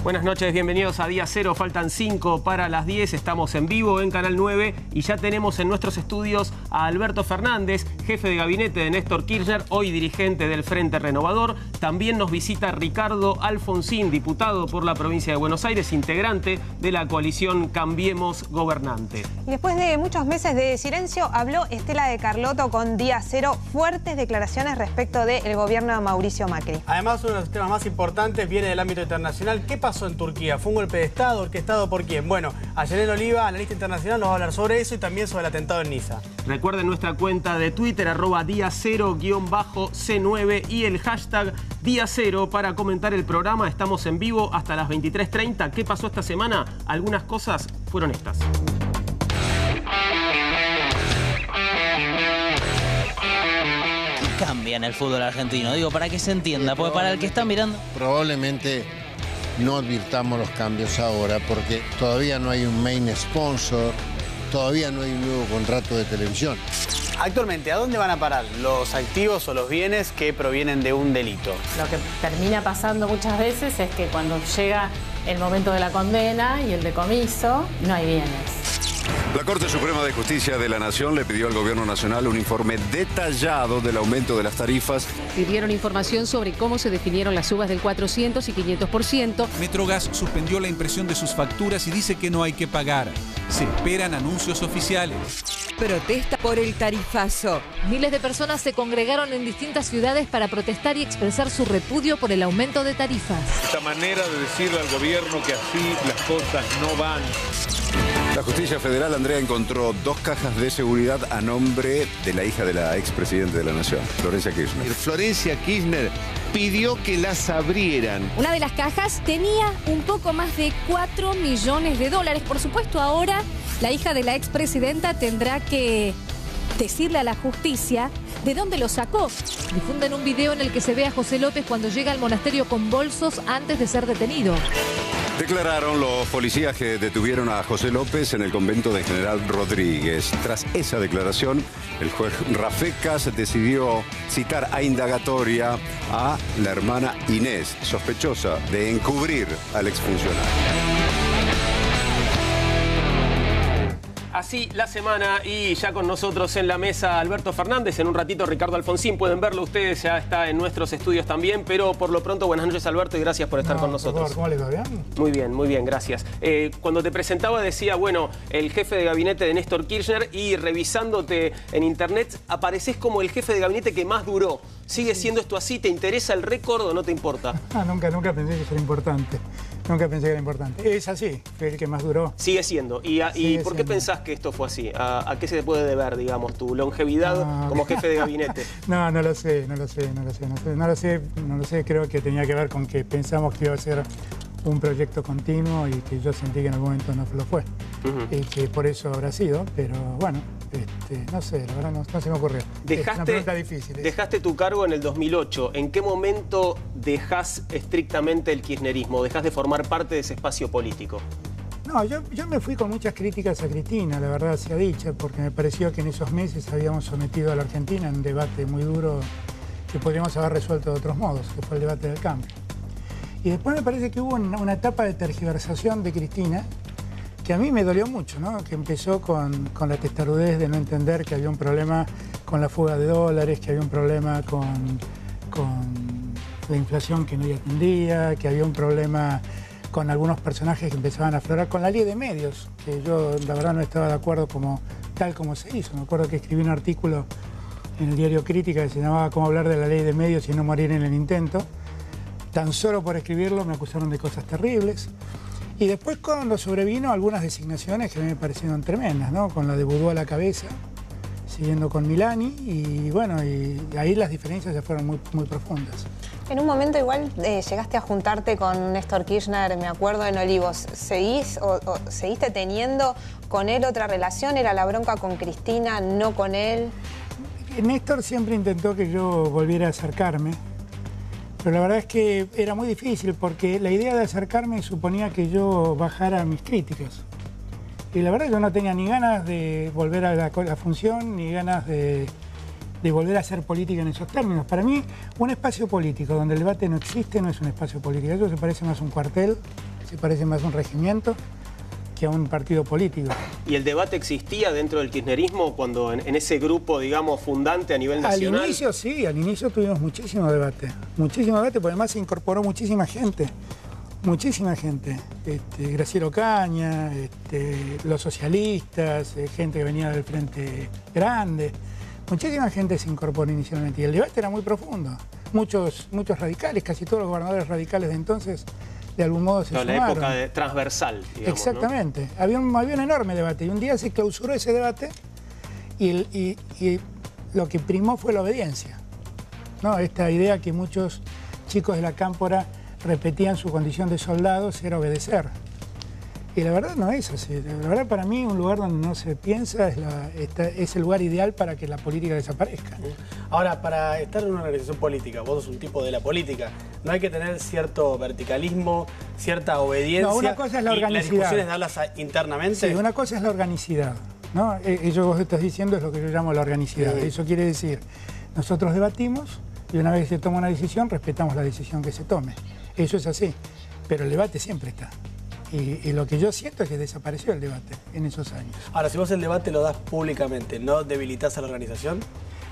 Buenas noches, bienvenidos a Día Cero, faltan 5 para las 10, estamos en vivo en Canal 9 y ya tenemos en nuestros estudios a Alberto Fernández, jefe de gabinete de Néstor Kirchner, hoy dirigente del Frente Renovador. También nos visita Ricardo Alfonsín, diputado por la provincia de Buenos Aires, integrante de la coalición Cambiemos Gobernante. Y después de muchos meses de silencio, habló Estela de Carlotto con Día Cero, fuertes declaraciones respecto del gobierno de Mauricio Macri. Además, uno de los temas más importantes viene del ámbito internacional. ¿Qué pasó en Turquía? ¿Fue un golpe de Estado? ¿Orquestado por quién? Bueno, Ayelen Oliva, analista internacional, nos va a hablar sobre eso y también sobre el atentado en Niza. Recuerden nuestra cuenta de Twitter, @Día0_C9 y el hashtag Día Cero para comentar el programa. Estamos en vivo hasta las 23:30. ¿Qué pasó esta semana? Algunas cosas fueron estas. Cambia en el fútbol argentino, digo, para que se entienda, porque para el que está mirando... Probablemente no advirtamos los cambios ahora porque todavía no hay un main sponsor, todavía no hay un nuevo contrato de televisión. Actualmente, ¿a dónde van a parar los activos o los bienes que provienen de un delito? Lo que termina pasando muchas veces es que cuando llega el momento de la condena y el decomiso, no hay bienes. La Corte Suprema de Justicia de la Nación le pidió al Gobierno Nacional un informe detallado del aumento de las tarifas. Pidieron información sobre cómo se definieron las subas del 400 y 500%. Metrogas suspendió la impresión de sus facturas y dice que no hay que pagar. Se esperan anuncios oficiales. Protesta por el tarifazo. Miles de personas se congregaron en distintas ciudades para protestar y expresar su repudio por el aumento de tarifas. Esta manera de decirle al gobierno que así las cosas no van. La Justicia Federal, Andrea, encontró 2 cajas de seguridad a nombre de la hija de la expresidenta de la Nación, Florencia Kirchner. Florencia Kirchner pidió que las abrieran. Una de las cajas tenía un poco más de 4 millones de dólares. Por supuesto, ahora la hija de la expresidenta tendrá que decirle a la justicia de dónde lo sacó. Difunden un video en el que se ve a José López cuando llega al monasterio con bolsos antes de ser detenido. Declararon los policías que detuvieron a José López en el convento de General Rodríguez. Tras esa declaración, el juez Rafecas decidió citar a indagatoria a la hermana Inés, sospechosa de encubrir al exfuncionario. Así la semana y ya con nosotros en la mesa Alberto Fernández, en un ratito Ricardo Alfonsín, pueden verlo ustedes, ya está en nuestros estudios también, pero por lo pronto buenas noches Alberto y gracias por estar con nosotros. ¿Cómo les va? ¿Bien? Muy bien, gracias. Cuando te presentaba decía, bueno, el jefe de gabinete de Néstor Kirchner y revisándote en internet apareces como el jefe de gabinete que más duró. ¿Sigue siendo esto así? ¿Te interesa el récord o no te importa? Nunca pensé que era importante. Nunca pensé que era importante. Es así, fue el que más duró. Sigue siendo. ¿Y por qué pensás que esto fue así? ¿A qué se te puede deber, digamos, tu longevidad como jefe de gabinete? No lo sé. Creo que tenía que ver con que pensamos que iba a ser un proyecto continuo y que yo sentí que en algún momento no lo fue. Y que por eso habrá sido, pero bueno, no sé, la verdad no se me ocurrió. Es una pregunta difícil. Dejaste tu cargo en el 2008. ¿En qué momento dejás estrictamente el kirchnerismo? ¿Dejás de formar parte de ese espacio político? No, yo me fui con muchas críticas a Cristina, la verdad sea dicha, porque me pareció que en esos meses habíamos sometido a la Argentina en un debate muy duro que podríamos haber resuelto de otros modos, que fue el debate del cambio. Y después me parece que hubo una etapa de tergiversación de Cristina que a mí me dolió mucho, ¿no? Que empezó con la testarudez de no entender que había un problema con la fuga de dólares, que había un problema con la inflación que no atendía, que había un problema con algunos personajes que empezaban a aflorar, con la ley de medios, que yo la verdad no estaba de acuerdo tal como se hizo. Me acuerdo que escribí un artículo en el diario Crítica que se llamaba Cómo hablar de la ley de medios y no morir en el intento. Tan solo por escribirlo me acusaron de cosas terribles. Y después cuando sobrevino algunas designaciones que a mí me parecieron tremendas, ¿no? Con la de Boudou a la cabeza, siguiendo con Milani, y bueno, y ahí las diferencias ya fueron muy profundas. En un momento igual llegaste a juntarte con Néstor Kirchner, me acuerdo, en Olivos. ¿Seguiste teniendo con él otra relación? ¿Era la bronca con Cristina, no con él? Néstor siempre intentó que yo volviera a acercarme. Pero la verdad es que era muy difícil porque la idea de acercarme suponía que yo bajara mis críticas. Y la verdad yo no tenía ni ganas de volver a la función, ni ganas de volver a hacer política en esos términos. Para mí, un espacio político donde el debate no existe no es un espacio político. Eso se parece más a un cuartel, se parece más a un regimiento que a un partido político. ¿Y el debate existía dentro del kirchnerismo cuando en ese grupo, digamos, fundante a nivel nacional? Al inicio sí, al inicio tuvimos muchísimo debate, porque además se incorporó muchísima gente. Graciela Ocaña, los socialistas, gente que venía del Frente Grande, muchísima gente se incorporó inicialmente y el debate era muy profundo. Muchos radicales, casi todos los gobernadores radicales de entonces, de algún modo se sumaron. La época transversal, digamos, exactamente. ¿No? Había un enorme debate y un día se clausuró ese debate y lo que primó fue la obediencia, ¿no? Esta idea que muchos chicos de la Cámpora repetían su condición de soldados era obedecer. Y la verdad no es así. La verdad para mí un lugar donde no se piensa es el lugar ideal para que la política desaparezca. Ahora, para estar en una organización política, vos sos un tipo de la política, ¿no hay que tener cierto verticalismo, cierta obediencia? No, una cosa es la organicidad. ¿Y las discusiones darlas internamente? Sí, una cosa es la organicidad, ¿no? Eso que vos estás diciendo es lo que yo llamo la organicidad. Sí. Eso quiere decir, nosotros debatimos y una vez que se toma una decisión, respetamos la decisión que se tome. Eso es así, pero el debate siempre está. Y lo que yo siento es que desapareció el debate en esos años. Ahora, si vos el debate lo das públicamente, ¿no debilitas a la organización?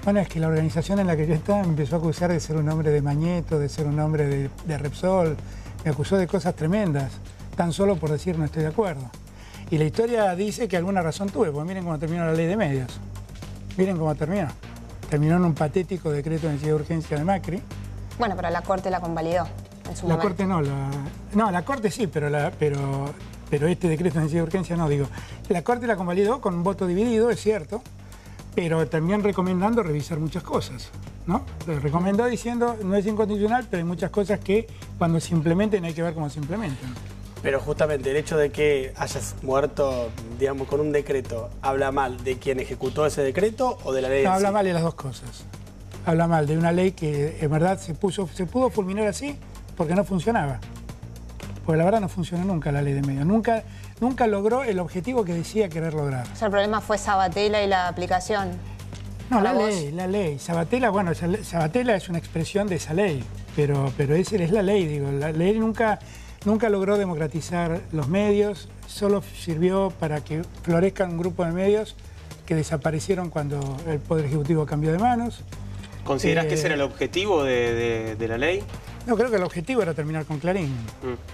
Bueno, es que la organización en la que yo estaba me empezó a acusar de ser un hombre de Mañeto, de ser un hombre de Repsol. Me acusó de cosas tremendas, tan solo por decir no estoy de acuerdo. Y la historia dice que alguna razón tuve, porque miren cómo terminó la ley de medios. Miren cómo terminó. Terminó en un patético decreto de necesidad de urgencia de Macri. Bueno, pero la Corte la convalidó. La Corte no, la Corte sí, pero este decreto de necesidad de urgencia no, digo. La Corte la convalidó con un voto dividido, es cierto, pero también recomendando revisar muchas cosas, ¿no? Lo recomendó diciendo, no es inconstitucional, pero hay muchas cosas que cuando se implementen hay que ver cómo se implementan. Pero justamente el hecho de que hayas muerto, digamos, con un decreto, ¿habla mal de quien ejecutó ese decreto o de la ley? No, habla mal de las dos cosas. Habla mal de una ley que en verdad se pudo fulminar así, porque no funcionaba. Porque la verdad no funcionó nunca la ley de medios. Nunca logró el objetivo que decía querer lograr. O sea, el problema fue Sabatella y la aplicación. No, la ley. Sabatella, bueno, Sabatella es una expresión de esa ley, pero esa es la ley, digo. La ley nunca logró democratizar los medios, solo sirvió para que florezcan un grupo de medios que desaparecieron cuando el Poder Ejecutivo cambió de manos. ¿Considerás que ese era el objetivo de la ley? No, creo que el objetivo era terminar con Clarín.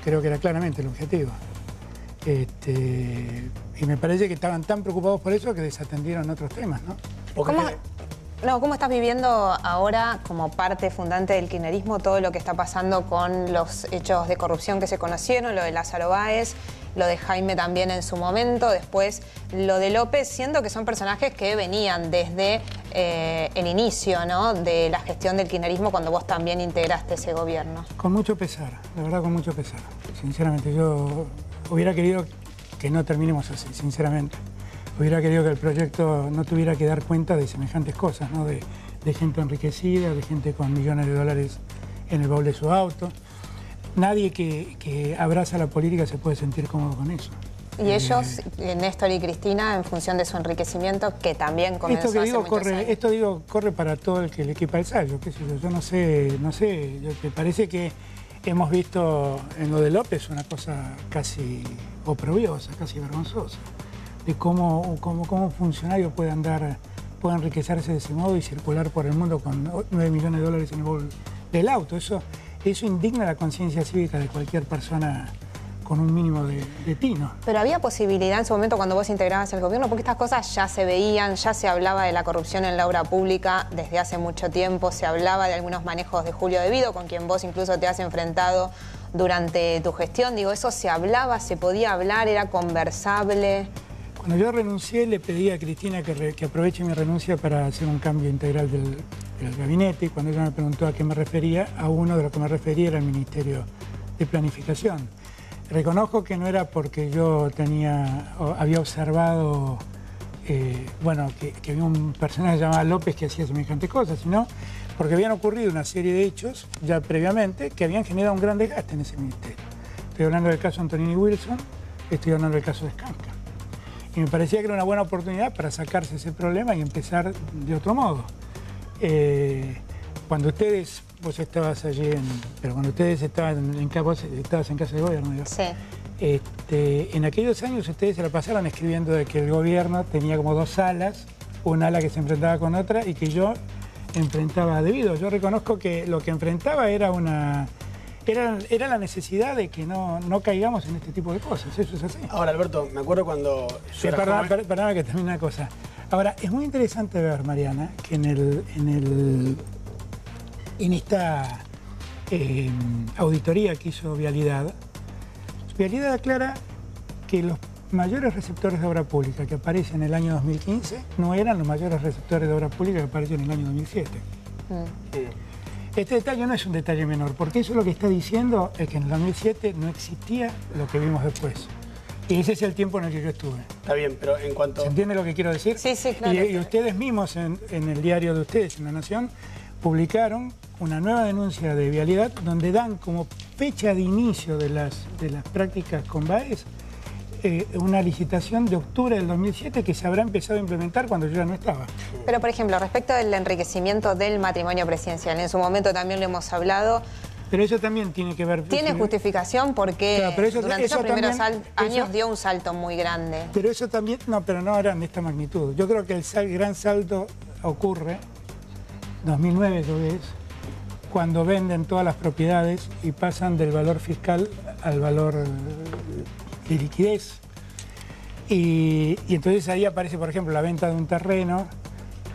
Creo que era claramente el objetivo. Y me parece que estaban tan preocupados por eso que desatendieron otros temas, ¿no? ¿Cómo estás viviendo ahora, como parte fundante del kirchnerismo, todo lo que está pasando con los hechos de corrupción que se conocieron, lo de Lázaro Báez, lo de Jaime también en su momento, después lo de López, siendo que son personajes que venían desde el inicio, ¿no?, de la gestión del kirchnerismo cuando vos también integraste ese gobierno? Con mucho pesar, la verdad con mucho pesar. Sinceramente, yo hubiera querido que no terminemos así, sinceramente. Hubiera querido que el proyecto no tuviera que dar cuenta de semejantes cosas, ¿no? De gente enriquecida, de gente con millones de dólares en el baúl de su auto. Nadie que abraza la política se puede sentir cómodo con eso. Y ellos, Néstor y Cristina, en función de su enriquecimiento, que también comenzó hace muchos años. Esto corre para todo el que le equipa el sallo, qué sé yo. Yo no sé, me parece que hemos visto en lo de López una cosa casi oprobiosa, casi vergonzosa, de cómo un funcionario puede enriquecerse de ese modo y circular por el mundo con 9 millones de dólares en el bolsillo del auto. Eso indigna la conciencia cívica de cualquier persona con un mínimo de tino. Pero había posibilidad en su momento cuando vos integrabas el gobierno, porque estas cosas ya se veían, ya se hablaba de la corrupción en la obra pública desde hace mucho tiempo, se hablaba de algunos manejos de Julio De Vido, con quien vos incluso te has enfrentado durante tu gestión. Digo, ¿eso se hablaba, se podía hablar, era conversable? Cuando yo renuncié, le pedí a Cristina que aproveche mi renuncia para hacer un cambio integral del gabinete. Y cuando ella me preguntó a qué me refería, a uno de los que me refería era el Ministerio de Planificación. Reconozco que no era porque yo había observado que había un personaje llamado López que hacía semejantes cosas, sino porque habían ocurrido una serie de hechos ya previamente que habían generado un gran desgaste en ese ministerio. Estoy hablando del caso Antonini Wilson, estoy hablando del caso de Skanska. Y me parecía que era una buena oportunidad para sacarse ese problema y empezar de otro modo. cuando ustedes, vos estabas allí, pero cuando ustedes estaban vos estabas en Casa de Gobierno, digo. Sí. En aquellos años ustedes se la pasaron escribiendo de que el gobierno tenía como dos alas, una ala que se enfrentaba con otra y que yo enfrentaba debido. Yo reconozco que lo que enfrentaba era era la necesidad de que no caigamos en este tipo de cosas. Eso es así. Ahora, Alberto, me acuerdo cuando... Perdona que termine una cosa. Ahora, es muy interesante ver, Mariana, que en esta auditoría que hizo Vialidad aclara que los mayores receptores de obra pública que aparecen en el año 2015 no eran los mayores receptores de obra pública que aparecieron en el año 2007. Este detalle no es un detalle menor, porque eso lo que está diciendo es que en el 2007 no existía lo que vimos después. Y ese es el tiempo en el que yo estuve. Está bien, pero en cuanto... ¿Se entiende lo que quiero decir? Sí, sí, claro. Y ustedes mismos en el diario de ustedes, en La Nación, publicaron una nueva denuncia de Vialidad donde dan como fecha de inicio de las prácticas con BAES una licitación de octubre del 2007 que se habrá empezado a implementar cuando yo ya no estaba. Pero, por ejemplo, respecto del enriquecimiento del matrimonio presidencial, en su momento también lo hemos hablado. Pero eso también tiene que ver... Tiene justificación porque claro, pero durante esos primeros años dio un salto salto muy grande. Pero eso también... No, pero no era en esta magnitud. Yo creo que el gran salto ocurre, 2009 creo que es, cuando venden todas las propiedades y pasan del valor fiscal al valor de liquidez. Y entonces ahí aparece, por ejemplo, la venta de un terreno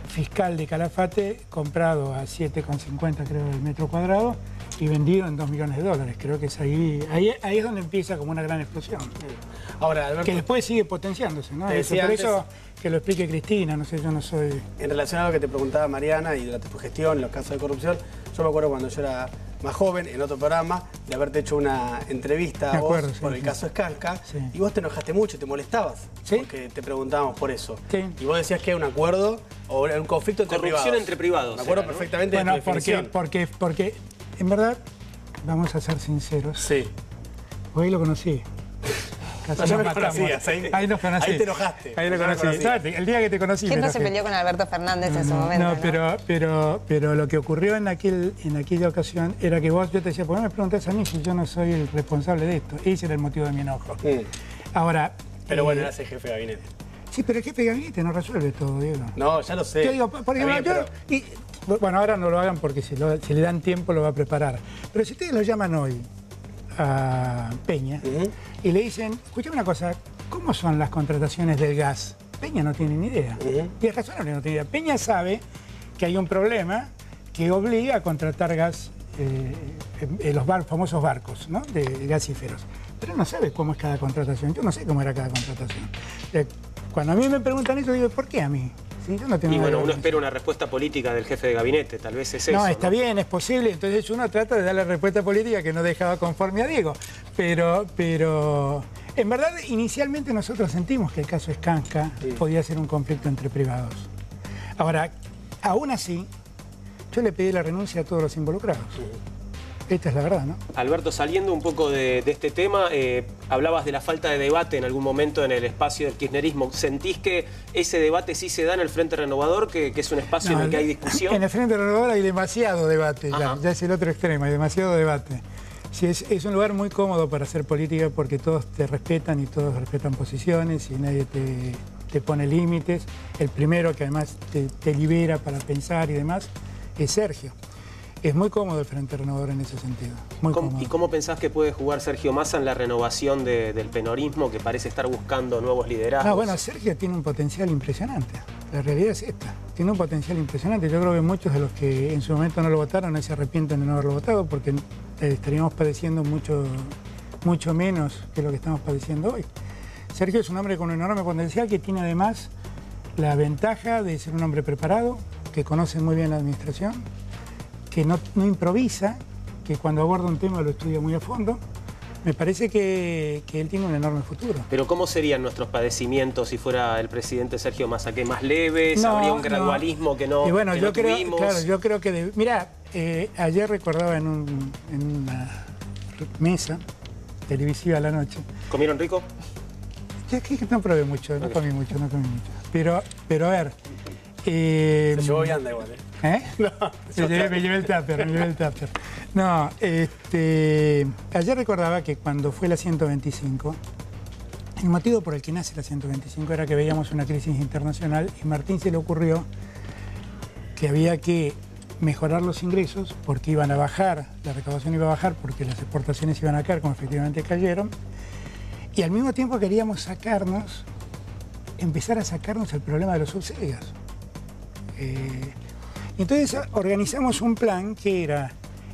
fiscal de Calafate comprado a 7,50 creo el metro cuadrado y vendido en $2 millones. Creo que es ahí es donde empieza como una gran explosión. Ahora, Alberto, que después sigue potenciándose, ¿no? Por eso que lo explique Cristina, no sé, yo no soy... En relación a lo que te preguntaba Mariana y durante tu gestión, los casos de corrupción, yo me acuerdo cuando yo era más joven, en otro programa, de haberte hecho una entrevista a vos por el caso Skanska, y vos te enojaste mucho, te molestabas, porque te preguntábamos por eso. Y vos decías que era un acuerdo o era un conflicto entre privados. Corrupción entre privados. Me acuerdo perfectamente de tu definición. Porque, en verdad, vamos a ser sinceros. Sí. Hoy lo conocí. No me conocías, ahí nos conocí. Ahí te enojaste. Ahí lo conocí. El día que te conocí. ¿Quién no se peleó con Alberto Fernández en su momento? No, pero lo que ocurrió en aquella ocasión era que yo te decía, ¿por qué me preguntás a mí si yo no soy el responsable de esto? Ese era el motivo de mi enojo. Ahora... Pero bueno, eras el jefe de gabinete. Sí, pero el jefe de gabinete no resuelve todo, Diego. No, ya lo sé. Yo digo, por ejemplo, bueno, ahora no lo hagan porque si le dan tiempo lo va a preparar. Pero si ustedes lo llaman hoy a Peña y le dicen, escuchame una cosa, ¿cómo son las contrataciones del gas? Peña no tiene ni idea. Y es razonable, no tiene idea. Peña sabe que hay un problema que obliga a contratar gas en los famosos barcos, ¿no? De gasíferos. Pero no sabe cómo es cada contratación. Yo no sé cómo era cada contratación. Cuando a mí me preguntan eso, digo, ¿por qué a mí? ¿Sí? Yo no tengo uno espera una respuesta política del jefe de gabinete, tal vez es eso. No, está bien, es posible. Entonces uno trata de dar la respuesta política que no dejaba conforme a Diego. Pero en verdad, inicialmente nosotros sentimos que el caso Skanska podía ser un conflicto entre privados. Ahora, aún así, yo le pedí la renuncia a todos los involucrados. Esta es la verdad, ¿no? Alberto, saliendo un poco de este tema, hablabas de la falta de debate en algún momento en el espacio del kirchnerismo. ¿Sentís que ese debate sí se da en el Frente Renovador, que es un espacio en el que hay discusión? En el Frente Renovador hay demasiado debate, ya es el otro extremo, hay demasiado debate. Sí, es un lugar muy cómodo para hacer política porque todos te respetan y todos respetan posiciones y nadie te pone límites. El primero que además te libera para pensar y demás es Sergio. Es muy cómodo el Frente Renovador en ese sentido. Muy cómodo. ¿Y cómo pensás que puede jugar Sergio Massa en la renovación del penorismo, que parece estar buscando nuevos liderazgos? Bueno, Sergio tiene un potencial impresionante. La realidad es esta. Tiene un potencial impresionante. Yo creo que muchos de los que en su momento no lo votaron no se arrepienten de no haberlo votado porque estaríamos padeciendo mucho menos que lo que estamos padeciendo hoy. Sergio es un hombre con un enorme potencial que tiene además la ventaja de ser un hombre preparado, que conoce muy bien la administración, que no improvisa, que cuando aborda un tema lo estudia muy a fondo. Me parece que él tiene un enorme futuro. Pero ¿cómo serían nuestros padecimientos si fuera el presidente Sergio Massa? ¿Qué más leves? ¿Habría un gradualismo que no, bueno, que no tuvimos? Claro, yo creo que... Mirá, ayer recordaba en una mesa televisiva a la noche. ¿Comieron rico? Ya que no probé mucho, no comí mucho. Pero a ver, Se llevó vianda igual, ¿Eh? No, me llevé el tupper, No, ayer recordaba que cuando fue la 125, el motivo por el que nace la 125 era que veíamos una crisis internacional y Martín se le ocurrió que había que mejorar los ingresos porque iban a bajar, la recaudación iba a bajar porque las exportaciones iban a caer, como efectivamente cayeron, y al mismo tiempo queríamos empezar a sacarnos el problema de los subsidios. Entonces organizamos un plan que era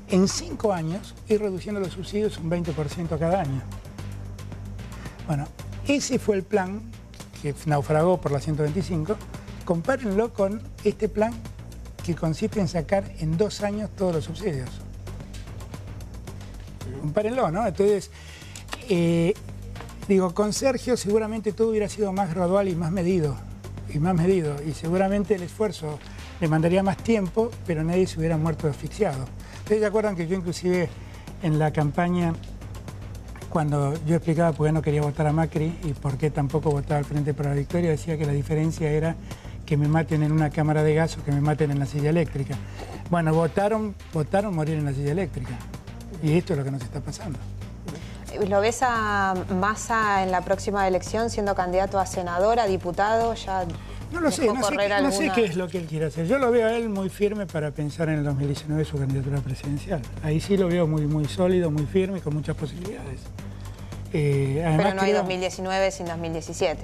en 5 años ir reduciendo los subsidios un 20% cada año. Bueno, ese fue el plan que naufragó por la 125. Compárenlo con este plan que consiste en sacar en 2 años todos los subsidios. Compárenlo, ¿no? Entonces, digo, con Sergio seguramente todo hubiera sido más gradual y más medido. Y seguramente el esfuerzo le mandaría más tiempo, pero nadie se hubiera muerto asfixiado. ¿Ustedes se acuerdan que yo inclusive en la campaña, cuando yo explicaba por qué no quería votar a Macri y por qué tampoco votaba al Frente para la Victoria, decía que la diferencia era que me maten en una cámara de gas o que me maten en la silla eléctrica? Bueno, votaron morir en la silla eléctrica. Y esto es lo que nos está pasando. ¿Lo ves a Massa en la próxima elección siendo candidato a senador, a diputado? Ya no lo sé, no sé qué es lo que él quiere hacer. Yo lo veo a él muy firme para pensar en el 2019 su candidatura presidencial. Ahí sí lo veo muy sólido, muy firme y con muchas posibilidades. Además, pero no hay 2019 sin 2017.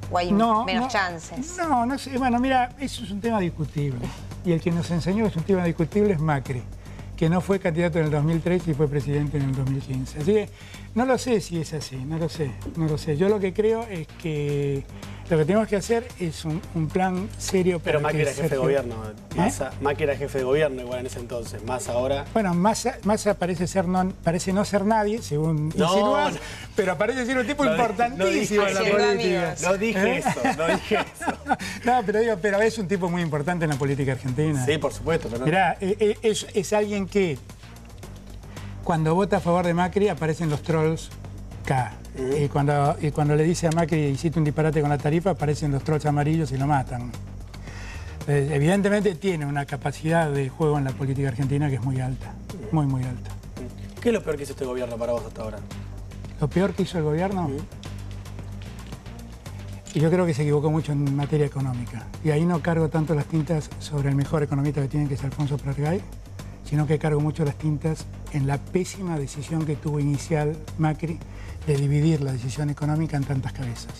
¿O hay menos chances? No sé. Bueno, mira, eso es un tema discutible. Y el que nos enseñó es un tema discutible es Macri, que no fue candidato en el 2003 y fue presidente en el 2015. Así que no lo sé si es así, no lo sé. Yo lo que creo es que lo que tenemos que hacer es un plan serio para. Pero Macri era jefe de gobierno. Macri era jefe de gobierno igual en ese entonces. Massa ahora. Bueno, Massa parece no ser nadie, según insinúas, pero parece ser un tipo importantísimo en la política. No dije eso. No, pero es un tipo muy importante en la política argentina. Sí, por supuesto. Pero no. Mirá, es alguien que cuando vota a favor de Macri aparecen los trolls K. Y cuando le dice a Macri hiciste un disparate con la tarifa, aparecen los trolls amarillos y lo matan. Evidentemente tiene una capacidad de juego en la política argentina que es muy alta, muy alta. ¿Qué es lo peor que hizo este gobierno para vos hasta ahora? ¿Lo peor que hizo el gobierno? Y yo creo que se equivocó mucho en materia económica. Y ahí no cargo tanto las tintas sobre el mejor economista que tiene, que es Alfonso Pratgay, sino que cargo mucho las tintas en la pésima decisión que tuvo inicial Macri de dividir la decisión económica en tantas cabezas.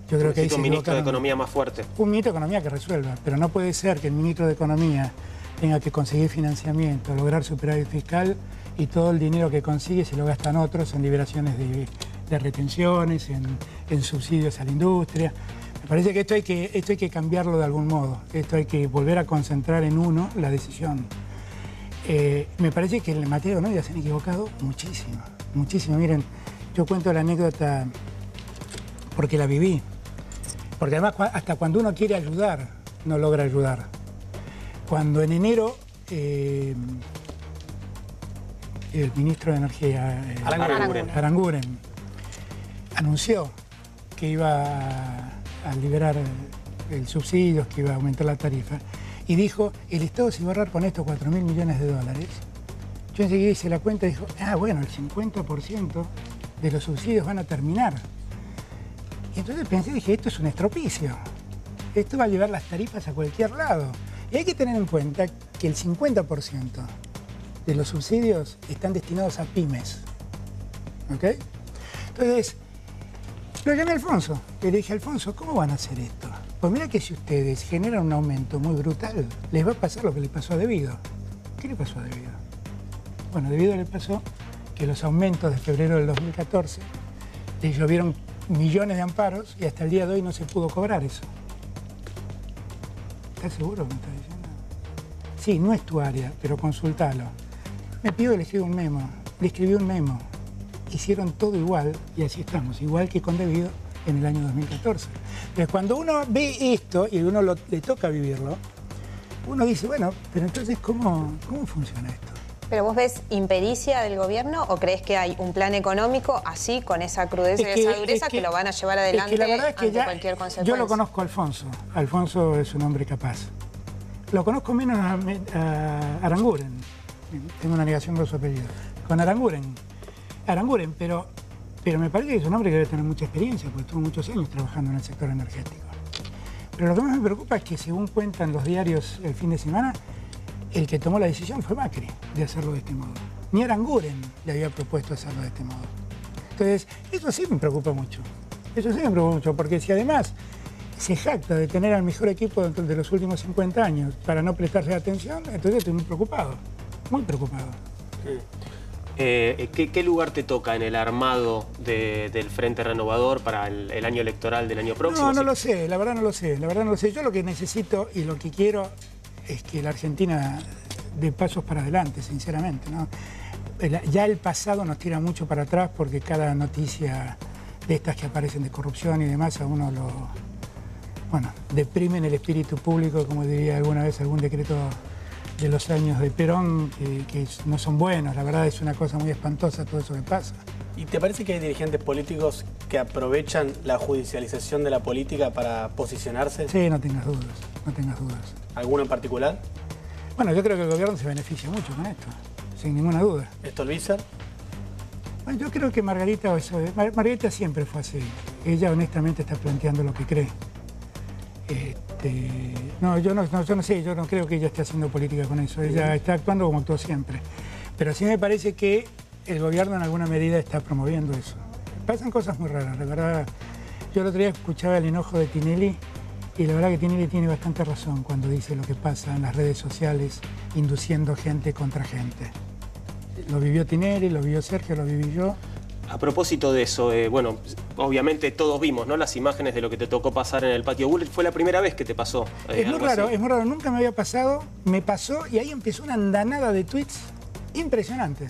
Yo creo que ahí un ministro de Economía más fuerte. Un ministro de Economía que resuelva, pero no puede ser que el ministro de Economía tenga que conseguir financiamiento, lograr superávit fiscal y todo el dinero que consigue se lo gastan otros en liberaciones de retenciones, en subsidios a la industria. Me parece que esto hay que cambiarlo de algún modo. Esto hay que volver a concentrar en uno la decisión. Me parece que en materia económica se han equivocado muchísimo. Miren, yo cuento la anécdota porque la viví. Porque además hasta cuando uno quiere ayudar, no logra ayudar. Cuando en enero el ministro de Energía, Aranguren, anunció que iba a liberar el subsidio, que iba a aumentar la tarifa, y dijo, el Estado se va a ahorrar con esto 4.000 millones de dólares. Yo enseguida hice la cuenta y dijo, bueno, el 50% de los subsidios van a terminar. Y entonces pensé, dije, esto es un estropicio. Esto va a llevar las tarifas a cualquier lado. Y hay que tener en cuenta que el 50% de los subsidios están destinados a pymes. ¿Ok? Entonces, lo llamé a Alfonso. Y le dije, Alfonso, ¿cómo van a hacer esto? Pues mira que si ustedes generan un aumento muy brutal, les va a pasar lo que le pasó a Debido. ¿Qué le pasó a Debido? Bueno, a Debido le pasó que los aumentos de febrero del 2014 le llovieron millones de amparos y hasta el día de hoy no se pudo cobrar eso. ¿Estás seguro que me estás diciendo? Sí, no es tu área, pero consultalo. Me pidió que le escriba un memo. Le escribí un memo. Hicieron todo igual y así estamos, igual que con Debido en el año 2014. Entonces, cuando uno ve esto y uno le toca vivirlo, uno dice, bueno, pero entonces, ¿cómo funciona esto? ¿Pero vos ves impericia del gobierno o crees que hay un plan económico así, con esa crudeza y esa dureza, que lo van a llevar adelante la verdad es que ante cualquier consecuencia? Yo lo conozco a Alfonso. Alfonso es un hombre capaz. Lo conozco menos a Aranguren. Tengo una negación con su apellido. Con Aranguren, pero me parece que es un hombre que debe tener mucha experiencia, porque estuvo muchos años trabajando en el sector energético. Pero lo que más me preocupa es que, según cuentan los diarios el fin de semana, el que tomó la decisión fue Macri de hacerlo de este modo. Ni Aranguren le había propuesto hacerlo de este modo. Entonces, eso sí me preocupa mucho. Eso sí me preocupa mucho, porque si además se jacta de tener al mejor equipo de los últimos 50 años para no prestarle atención, entonces estoy muy preocupado. Muy preocupado. ¿Qué lugar te toca en el armado del Frente Renovador para el año electoral del año próximo? No lo sé, la verdad no lo sé. Yo lo que necesito y lo que quiero es que la Argentina dé pasos para adelante, sinceramente, ¿no? Ya el pasado nos tira mucho para atrás, porque cada noticia de estas que aparecen de corrupción y demás a uno deprimen el espíritu público, como diría alguna vez algún decreto de los años de Perón, que no son buenos. La verdad es una cosa muy espantosa todo eso que pasa. ¿Y te parece que hay dirigentes políticos que aprovechan la judicialización de la política para posicionarse? Sí, no tengas dudas, no tengas dudas. ¿Alguno en particular? Bueno, yo creo que el gobierno se beneficia mucho con esto, sin ninguna duda. ¿Stolbizer? Bueno, yo creo que Margarita siempre fue así. Ella honestamente está planteando lo que cree. Yo no sé, yo no creo que ella esté haciendo política con eso. Ella está actuando como actuó siempre. Pero sí me parece que el gobierno en alguna medida está promoviendo eso. Pasan cosas muy raras, la verdad. Yo el otro día escuchaba el enojo de Tinelli, y la verdad que Tinelli tiene bastante razón cuando dice lo que pasa en las redes sociales, induciendo gente contra gente. Lo vivió Tinelli, lo vivió Sergio, lo viví yo. A propósito de eso, bueno, obviamente todos vimos, ¿no?, las imágenes de lo que te tocó pasar en el patio Bullet. ¿Fue la primera vez que te pasó? Es muy raro, nunca me había pasado. Me pasó y ahí empezó una andanada de tweets impresionante.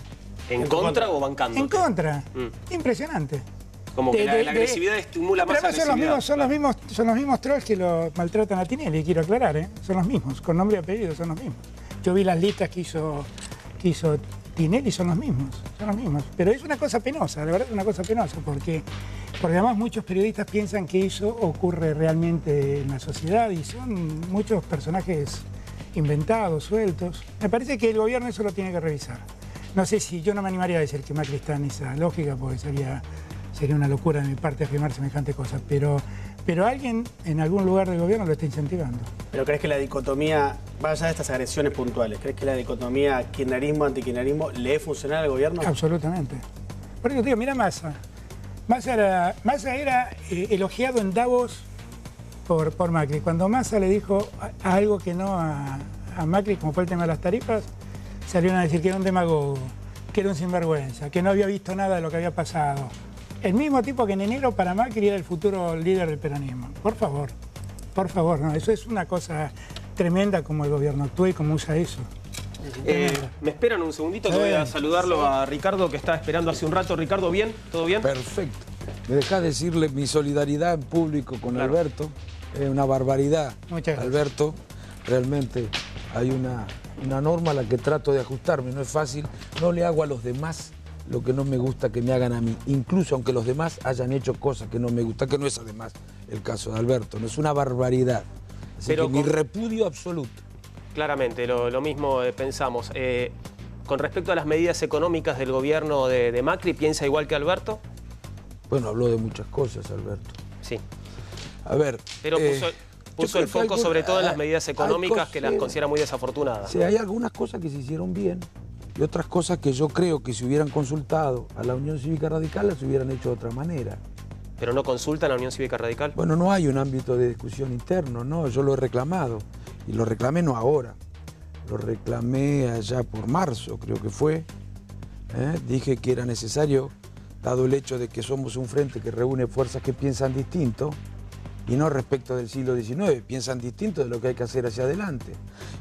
¿En contra o bancando? En contra. Impresionante. Como que la agresividad estimula más agresividad. Son los mismos trolls que lo maltratan a Tinelli, quiero aclarar, ¿eh? Son los mismos, con nombre y apellido son los mismos. Yo vi las listas que hizo Tinelli, son los mismos. Pero es una cosa penosa, de verdad es una cosa penosa, porque además muchos periodistas piensan que eso ocurre realmente en la sociedad y son muchos personajes inventados, sueltos. Me parece que el gobierno eso lo tiene que revisar. No sé si yo no me animaría a decir que Macri está en esa lógica, porque sería una locura de mi parte afirmar semejante cosa, pero alguien en algún lugar del gobierno lo está incentivando. ¿Pero crees que la dicotomía, más allá de estas agresiones puntuales, crees que la dicotomía kirchnerismo-antikirchnerismo le es funcional al gobierno? Absolutamente. Por eso te digo, mira Massa. Massa era elogiado en Davos por Macri. Cuando Massa le dijo algo que no a Macri, como fue el tema de las tarifas, salieron a decir que era un demagogo, que era un sinvergüenza, que no había visto nada de lo que había pasado. El mismo tipo que en enero para Macri era el futuro líder del peronismo. Por favor, no, eso es una cosa tremenda como el gobierno actúa y cómo usa eso. Me esperan un segundito, que voy a saludarlo a Ricardo, que estaba esperando hace un rato. Ricardo, ¿bien? ¿Todo bien? Perfecto. Me dejás decirle mi solidaridad en público con Alberto. Es una barbaridad. Muchas gracias. Alberto, realmente hay una norma a la que trato de ajustarme. No es fácil. No le hago a los demás lo que no me gusta que me hagan a mí, incluso aunque los demás hayan hecho cosas que no me gustan, que no es además el caso de Alberto, no es una barbaridad. Así que mi repudio absoluto. Claramente, lo mismo pensamos. Con respecto a las medidas económicas del gobierno de Macri, ¿piensa igual que Alberto? Bueno, habló de muchas cosas, Alberto. Sí. A ver... Pero puso el foco sobre todo en las medidas económicas, que las considera muy desafortunadas. Sí, hay algunas cosas que se hicieron bien. Y otras cosas que yo creo que si hubieran consultado a la Unión Cívica Radical las hubieran hecho de otra manera. ¿Pero no consultan a la Unión Cívica Radical? Bueno, no hay un ámbito de discusión interno, no, yo lo he reclamado. Y lo reclamé no ahora, lo reclamé allá por marzo, creo que fue. Dije que era necesario, dado el hecho de que somos un frente que reúne fuerzas que piensan distinto, y no respecto del siglo XIX, piensan distinto de lo que hay que hacer hacia adelante,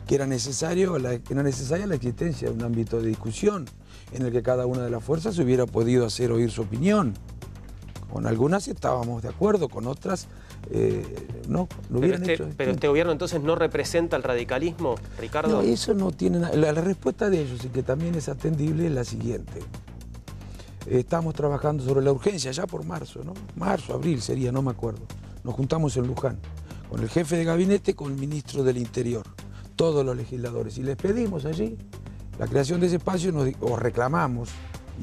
que era necesaria la existencia de un ámbito de discusión en el que cada una de las fuerzas hubiera podido hacer oír su opinión. Con algunas estábamos de acuerdo, con otras no hubieran hecho. Pero este gobierno entonces no representa el radicalismo, Ricardo. No, eso no tiene nada. La respuesta de ellos, y que también es atendible, es la siguiente. Estamos trabajando sobre la urgencia ya por marzo, ¿no? Marzo, abril sería, no me acuerdo. Nos juntamos en Luján con el jefe de gabinete, con el ministro del Interior, todos los legisladores, y les pedimos allí la creación de ese espacio, o reclamamos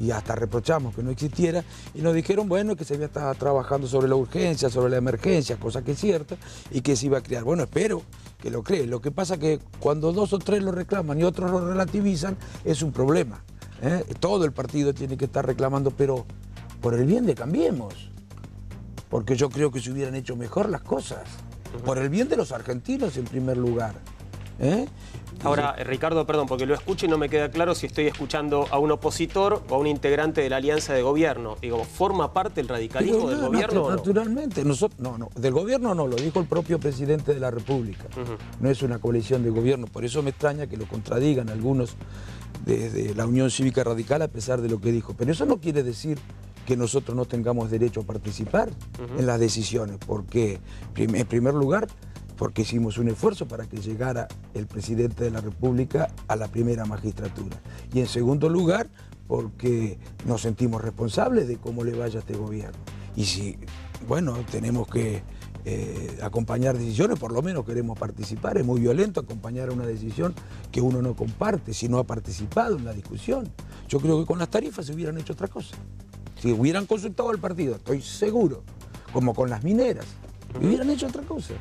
y hasta reprochamos que no existiera, y nos dijeron, bueno, que se había estado trabajando sobre la urgencia, sobre la emergencia, cosa que es cierta, y que se iba a crear. Bueno, espero que lo creen. Lo que pasa es que cuando 2 o 3 lo reclaman y otros lo relativizan, es un problema. Todo el partido tiene que estar reclamando, pero por el bien de Cambiemos, porque yo creo que se hubieran hecho mejor las cosas, por el bien de los argentinos en primer lugar. Ahora, Ricardo, perdón, porque lo escucho y no me queda claro si estoy escuchando a un opositor o a un integrante de la alianza de gobierno. Digo, ¿forma parte el radicalismo del gobierno? Naturalmente. Nosotros, no, del gobierno no, lo dijo el propio presidente de la República. No es una coalición de gobierno, por eso me extraña que lo contradigan algunos desde la Unión Cívica Radical a pesar de lo que dijo. Pero eso no quiere decir que nosotros no tengamos derecho a participar en las decisiones, porque en primer lugar, porque hicimos un esfuerzo para que llegara el presidente de la República a la primera magistratura. Y en segundo lugar, porque nos sentimos responsables de cómo le vaya a este gobierno. Y si, bueno, tenemos que acompañar decisiones, por lo menos queremos participar. Es muy violento acompañar a una decisión que uno no comparte, si no ha participado en la discusión. Yo creo que con las tarifas se hubieran hecho otra cosa. Si hubieran consultado al partido, estoy seguro, como con las mineras, hubieran hecho otra cosa.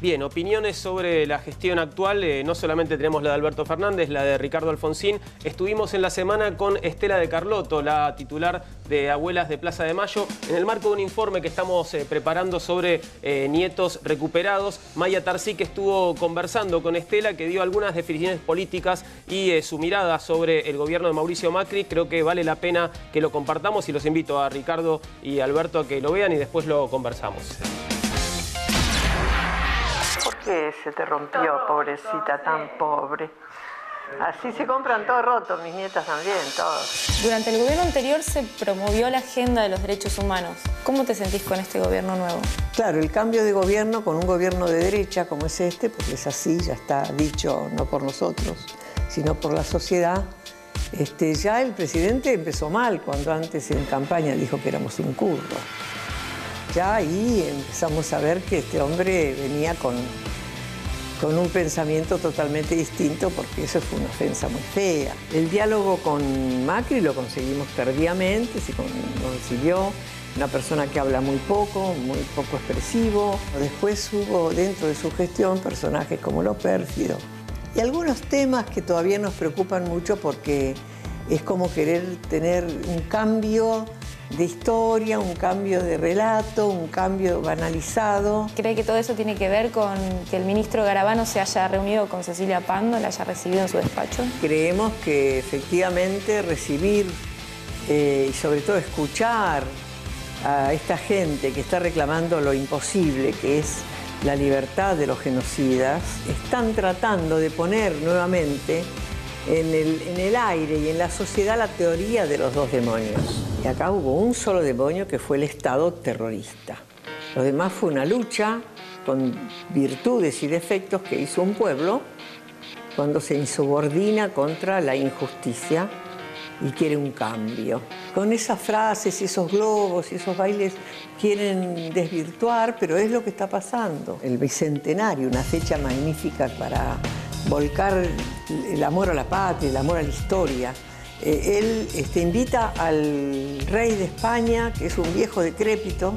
Bien, opiniones sobre la gestión actual, no solamente tenemos la de Alberto Fernández, la de Ricardo Alfonsín. Estuvimos en la semana con Estela de Carlotto, la titular de Abuelas de Plaza de Mayo, en el marco de un informe que estamos preparando sobre nietos recuperados. Maya Tarsic estuvo conversando con Estela, que dio algunas definiciones políticas y su mirada sobre el gobierno de Mauricio Macri. Creo que vale la pena que lo compartamos y los invito a Ricardo y Alberto a que lo vean y después lo conversamos. ¿Por qué se te rompió, pobrecita, tan pobre? Así se compran todo roto, mis nietas también, todos. Durante el gobierno anterior se promovió la agenda de los derechos humanos. ¿Cómo te sentís con este gobierno nuevo? Claro, el cambio de gobierno con un gobierno de derecha como es este, porque es así, ya está dicho no por nosotros, sino por la sociedad. Ya el presidente empezó mal cuando antes en campaña dijo que éramos un curro. Ya ahí empezamos a ver que este hombre venía con un pensamiento totalmente distinto, porque eso fue una ofensa muy fea. El diálogo con Macri lo conseguimos tardíamente, se consiguió una persona que habla muy poco expresivo. Después hubo dentro de su gestión personajes como Lo Pérfido. Y algunos temas que todavía nos preocupan mucho porque es como querer tener un cambio de historia, un cambio de relato, un cambio banalizado. ¿Cree que todo eso tiene que ver con que el ministro Garabano se haya reunido con Cecilia Pando, la haya recibido en su despacho? Creemos que efectivamente recibir y sobre todo escuchar a esta gente que está reclamando lo imposible, que es la libertad de los genocidas, están tratando de poner nuevamente en el aire y en la sociedad la teoría de los dos demonios. Y acá hubo un solo demonio que fue el Estado terrorista. Lo demás fue una lucha con virtudes y defectos que hizo un pueblo cuando se insubordina contra la injusticia y quiere un cambio. Con esas frases y esos globos y esos bailes quieren desvirtuar, pero es lo que está pasando. El Bicentenario, una fecha magnífica para volcar el amor a la patria, el amor a la historia. Él invita al rey de España, que es un viejo decrépito,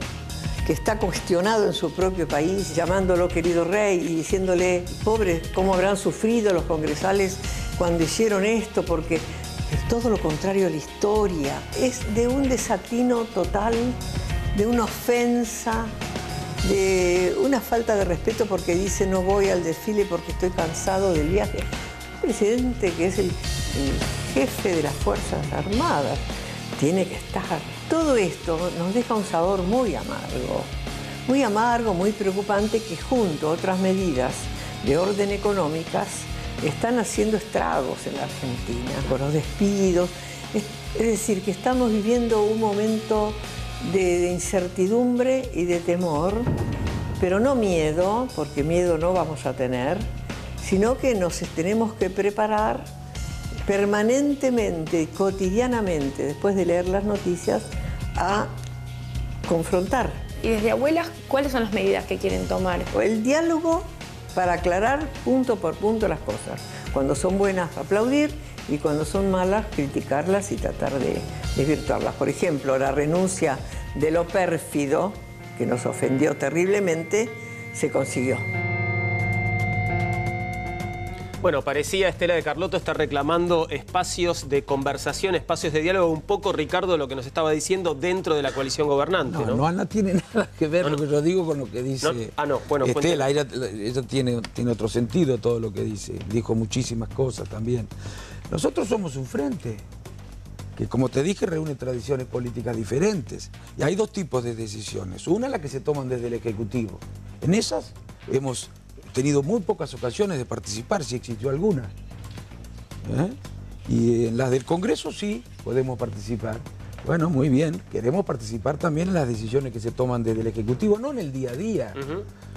que está cuestionado en su propio país, llamándolo querido rey y diciéndole, pobre, cómo habrán sufrido los congresales cuando hicieron esto, porque es todo lo contrario a la historia. Es de un desatino total, de una ofensa, de una falta de respeto porque dice no voy al desfile porque estoy cansado del viaje. El presidente, que es el jefe de las Fuerzas Armadas, tiene que estar. Todo esto nos deja un sabor muy amargo, muy preocupante, que junto a otras medidas de orden económicas están haciendo estragos en la Argentina, con los despidos. Es decir, que estamos viviendo un momento de incertidumbre y de temor, pero no miedo, porque miedo no vamos a tener, sino que nos tenemos que preparar permanentemente, cotidianamente, después de leer las noticias, a confrontar. Y desde abuelas, ¿cuáles son las medidas que quieren tomar? El diálogo para aclarar punto por punto las cosas. Cuando son buenas, aplaudir, y cuando son malas, criticarlas y tratar de desvirtuarlas. Por ejemplo, la renuncia de lo pérfido, que nos ofendió terriblemente, se consiguió. Bueno, parecía Estela de Carlotto estar reclamando espacios de conversación, espacios de diálogo, un poco, Ricardo, lo que nos estaba diciendo dentro de la coalición gobernante, ¿no? No tiene nada que ver lo que yo digo con lo que dice bueno, Estela. Ella tiene otro sentido todo lo que dice. Dijo muchísimas cosas también. Nosotros somos un frente que, como te dije, reúne tradiciones políticas diferentes. Y hay dos tipos de decisiones. Una, la que se toman desde el Ejecutivo. En esas hemos tenido muy pocas ocasiones de participar, si existió alguna. Y en las del Congreso sí podemos participar. Bueno, muy bien, queremos participar también en las decisiones que se toman desde el Ejecutivo, no en el día a día,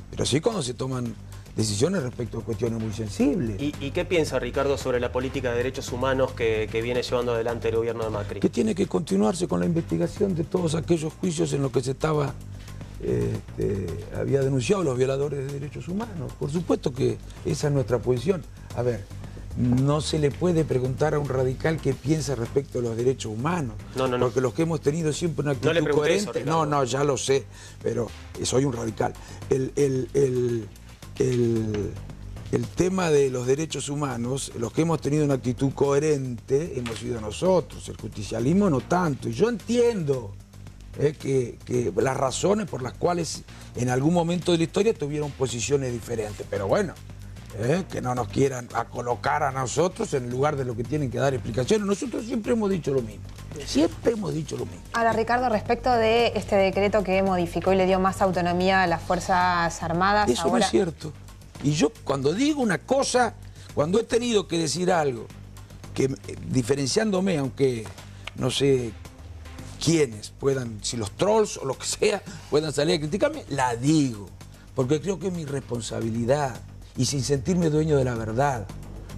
pero sí cuando se toman decisiones respecto a cuestiones muy sensibles. ¿Y qué piensa, Ricardo, sobre la política de derechos humanos que viene llevando adelante el gobierno de Macri? Que tiene que continuarse con la investigación de todos aquellos juicios en los que se estaba había denunciado a los violadores de derechos humanos. Por supuesto que esa es nuestra posición. A ver, no se le puede preguntar a un radical qué piensa respecto a los derechos humanos. No. Porque los que hemos tenido siempre una actitud coherente... No, ya lo sé, pero soy un radical. El tema de los derechos humanos, los que hemos tenido una actitud coherente, hemos sido nosotros. El justicialismo no tanto. Y yo entiendo que las razones por las cuales en algún momento de la historia tuvieron posiciones diferentes. Pero bueno, que no nos quieran colocar a nosotros en lugar de lo que tienen que dar explicaciones. Nosotros siempre hemos dicho lo mismo. Siempre hemos dicho lo mismo. Ahora, Ricardo, respecto de este decreto que modificó y le dio más autonomía a las Fuerzas Armadas... Eso no es cierto. Y yo cuando digo una cosa, cuando he tenido que decir algo, que diferenciándome, aunque no sé quiénes puedan, si los trolls o lo que sea, puedan salir a criticarme, la digo. Porque creo que es mi responsabilidad y sin sentirme dueño de la verdad.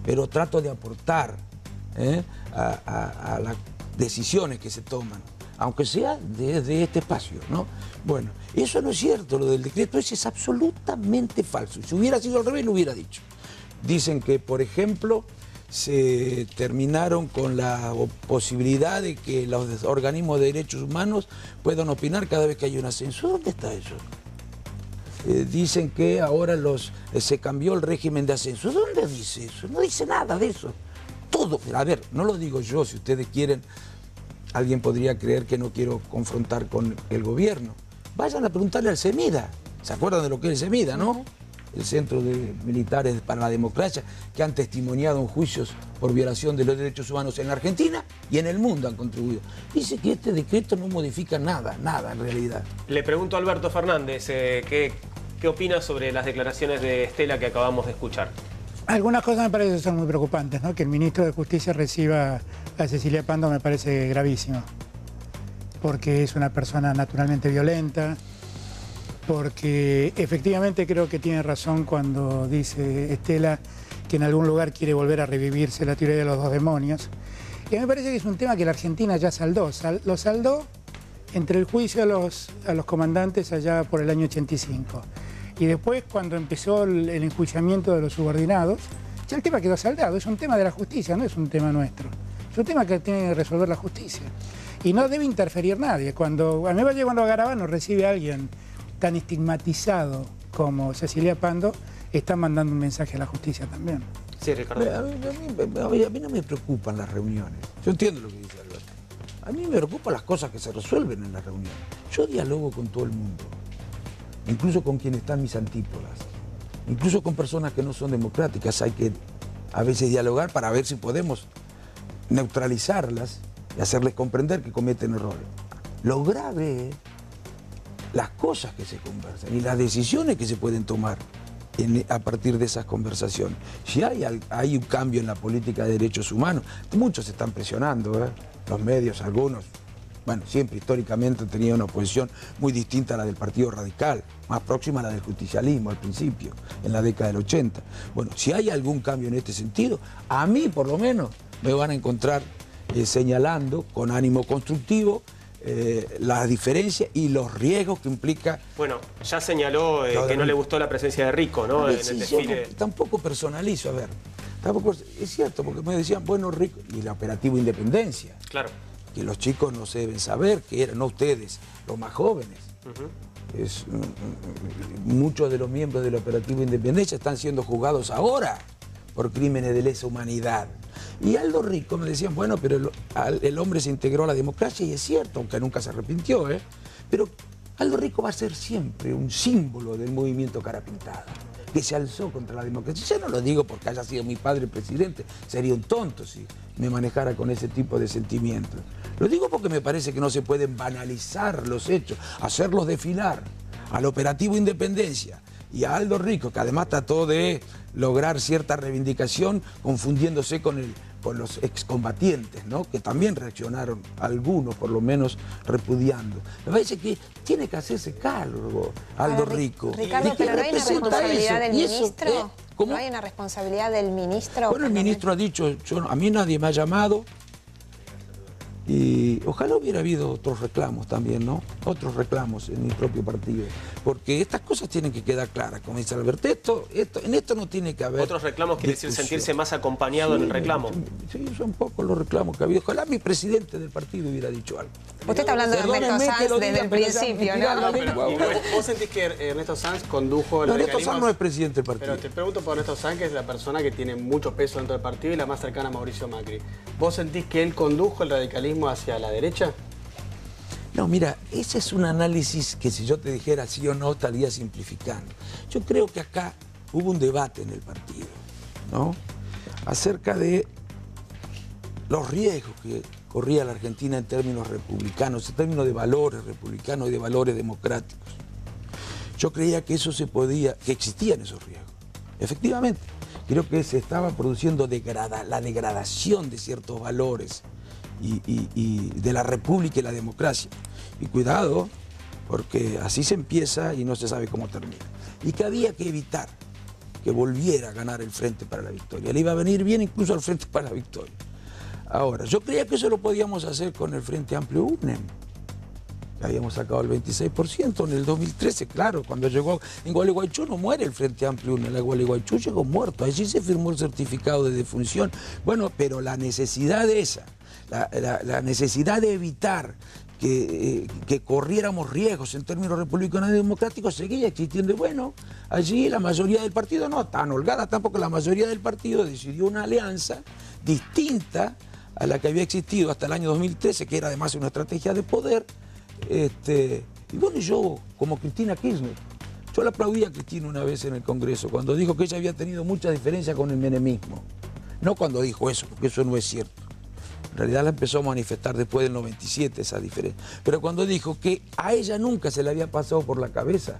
Pero trato de aportar a las decisiones que se toman, aunque sea desde este espacio, ¿no? Bueno, eso no es cierto, lo del decreto ese es absolutamente falso. Si hubiera sido al revés, lo hubiera dicho. Dicen que, por ejemplo, se terminaron con la posibilidad de que los organismos de derechos humanos puedan opinar cada vez que hay una censura. ¿Dónde está eso? Dicen que ahora se cambió el régimen de ascenso. ¿Dónde dice eso? No dice nada de eso. Todo, a ver, no lo digo yo, si ustedes quieren, alguien podría creer que no quiero confrontar con el gobierno. Vayan a preguntarle al CEMIDA. ¿Se acuerdan de lo que es el CEMIDA, no? El Centro de Militares para la Democracia, que han testimoniado en juicios por violación de los derechos humanos en la Argentina y en el mundo han contribuido. Dice que este decreto no modifica nada en realidad. Le pregunto a Alberto Fernández, ¿qué opina sobre las declaraciones de Estela que acabamos de escuchar? Algunas cosas me parecen ser muy preocupantes, ¿no? Que el ministro de Justicia reciba a Cecilia Pando me parece gravísimo, porque es una persona naturalmente violenta, porque efectivamente creo que tiene razón cuando dice Estela que en algún lugar quiere volver a revivirse la teoría de los dos demonios. Y me parece que es un tema que la Argentina ya saldó. Lo saldó entre el juicio a los comandantes allá por el año 85. Y después, cuando empezó el enjuiciamiento de los subordinados, ya el tema quedó saldado. Es un tema de la justicia, no es un tema nuestro. Es un tema que tiene que resolver la justicia. Y no debe interferir nadie. A mí me parece que cuando Garabano recibe a alguien tan estigmatizado como Cecilia Pando, está mandando un mensaje a la justicia también. Sí, Ricardo. A mí no me preocupan las reuniones. Yo entiendo lo que dice Alberto. A mí me preocupan las cosas que se resuelven en las reuniones. Yo dialogo con todo el mundo, incluso con quienes están mis antípodas, incluso con personas que no son democráticas. Hay que a veces dialogar para ver si podemos neutralizarlas y hacerles comprender que cometen errores. Lo grave es las cosas que se conversan y las decisiones que se pueden tomar a partir de esas conversaciones. Si hay un cambio en la política de derechos humanos, muchos se están presionando, los medios, algunos, bueno, siempre históricamente tenía una posición muy distinta a la del Partido Radical, más próxima a la del justicialismo al principio, en la década del 80. Bueno, si hay algún cambio en este sentido, a mí por lo menos me van a encontrar señalando con ánimo constructivo las diferencias y los riesgos que implica... Bueno, ya señaló que no le gustó la presencia de Rico, ¿no? En el desfile. Tampoco personalizo, a ver. Tampoco, es cierto, porque me decían, bueno, Rico, y el operativo Independencia. Claro. Que los chicos no se deben saber, que eran, no ustedes, los más jóvenes. Muchos de los miembros del operativo Independencia están siendo juzgados ahora por crímenes de lesa humanidad. Y Aldo Rico me decían, bueno, pero el hombre se integró a la democracia, y es cierto, aunque nunca se arrepintió, pero Aldo Rico va a ser siempre un símbolo del movimiento Cara Pintada, que se alzó contra la democracia. Ya no lo digo porque haya sido mi padre presidente, sería un tonto si me manejara con ese tipo de sentimientos. Lo digo porque me parece que no se pueden banalizar los hechos, hacerlos desfilar al operativo Independencia y a Aldo Rico, que además trató de lograr cierta reivindicación confundiéndose con los excombatientes, ¿no? Que también reaccionaron, algunos por lo menos, repudiando. Me parece que tiene que hacerse cargo Aldo Rico. Ricardo, pero ¿no hay una responsabilidad del ministro? ¿No hay una responsabilidad del ministro? Bueno, el ministro ha dicho, a mí nadie me ha llamado, y ojalá hubiera habido otros reclamos también, ¿no? Otros reclamos en mi propio partido. Porque estas cosas tienen que quedar claras, como dice Alberto. En esto no tiene que haber... Otros reclamos quiere decir sentirse más acompañado en el reclamo. Sí, son pocos los reclamos que ha habido. Ojalá mi presidente del partido hubiera dicho algo. Usted está hablando de Ernesto Sanz desde el principio, ¿no? ¿Vos sentís que Ernesto Sanz condujo el radicalismo? Ernesto Sanz no es presidente del partido. Pero te pregunto por Ernesto Sanz, que es la persona que tiene mucho peso dentro del partido y la más cercana a Mauricio Macri. ¿Vos sentís que él condujo el radicalismo hacia la derecha? No, mira, ese es un análisis que si yo te dijera sí o no estaría simplificando. Yo creo que acá hubo un debate en el partido, ¿no? Acerca de los riesgos que corría la Argentina en términos republicanos, en términos de valores republicanos y de valores democráticos. Yo creía que eso se podía, que existían esos riesgos. Efectivamente, creo que se estaba produciendo la degradación de ciertos valores y de la república y la democracia. Y cuidado, porque así se empieza y no se sabe cómo termina. Y que había que evitar que volviera a ganar el Frente para la Victoria. Le iba a venir bien incluso al Frente para la Victoria. Ahora, yo creía que eso lo podíamos hacer con el Frente Amplio UNEM. Habíamos sacado el 26% en el 2013, claro, cuando llegó en Gualeguaychú no muere el Frente Amplio UNEM, el Gualeguaychú llegó muerto, allí se firmó el certificado de defunción. Bueno, pero la necesidad de esa, la necesidad de evitar que corriéramos riesgos en términos republicanos y democráticos seguía existiendo. Y bueno, allí la mayoría del partido, no tan holgada tampoco, la mayoría del partido decidió una alianza distinta a la que había existido hasta el año 2013, que era además una estrategia de poder. Y bueno, yo, como Cristina Kirchner, yo le aplaudí a Cristina una vez en el Congreso, cuando dijo que ella había tenido mucha diferencia con el menemismo. No cuando dijo eso, porque eso no es cierto. En realidad la empezó a manifestar después del 97 esa diferencia. Pero cuando dijo que a ella nunca se le había pasado por la cabeza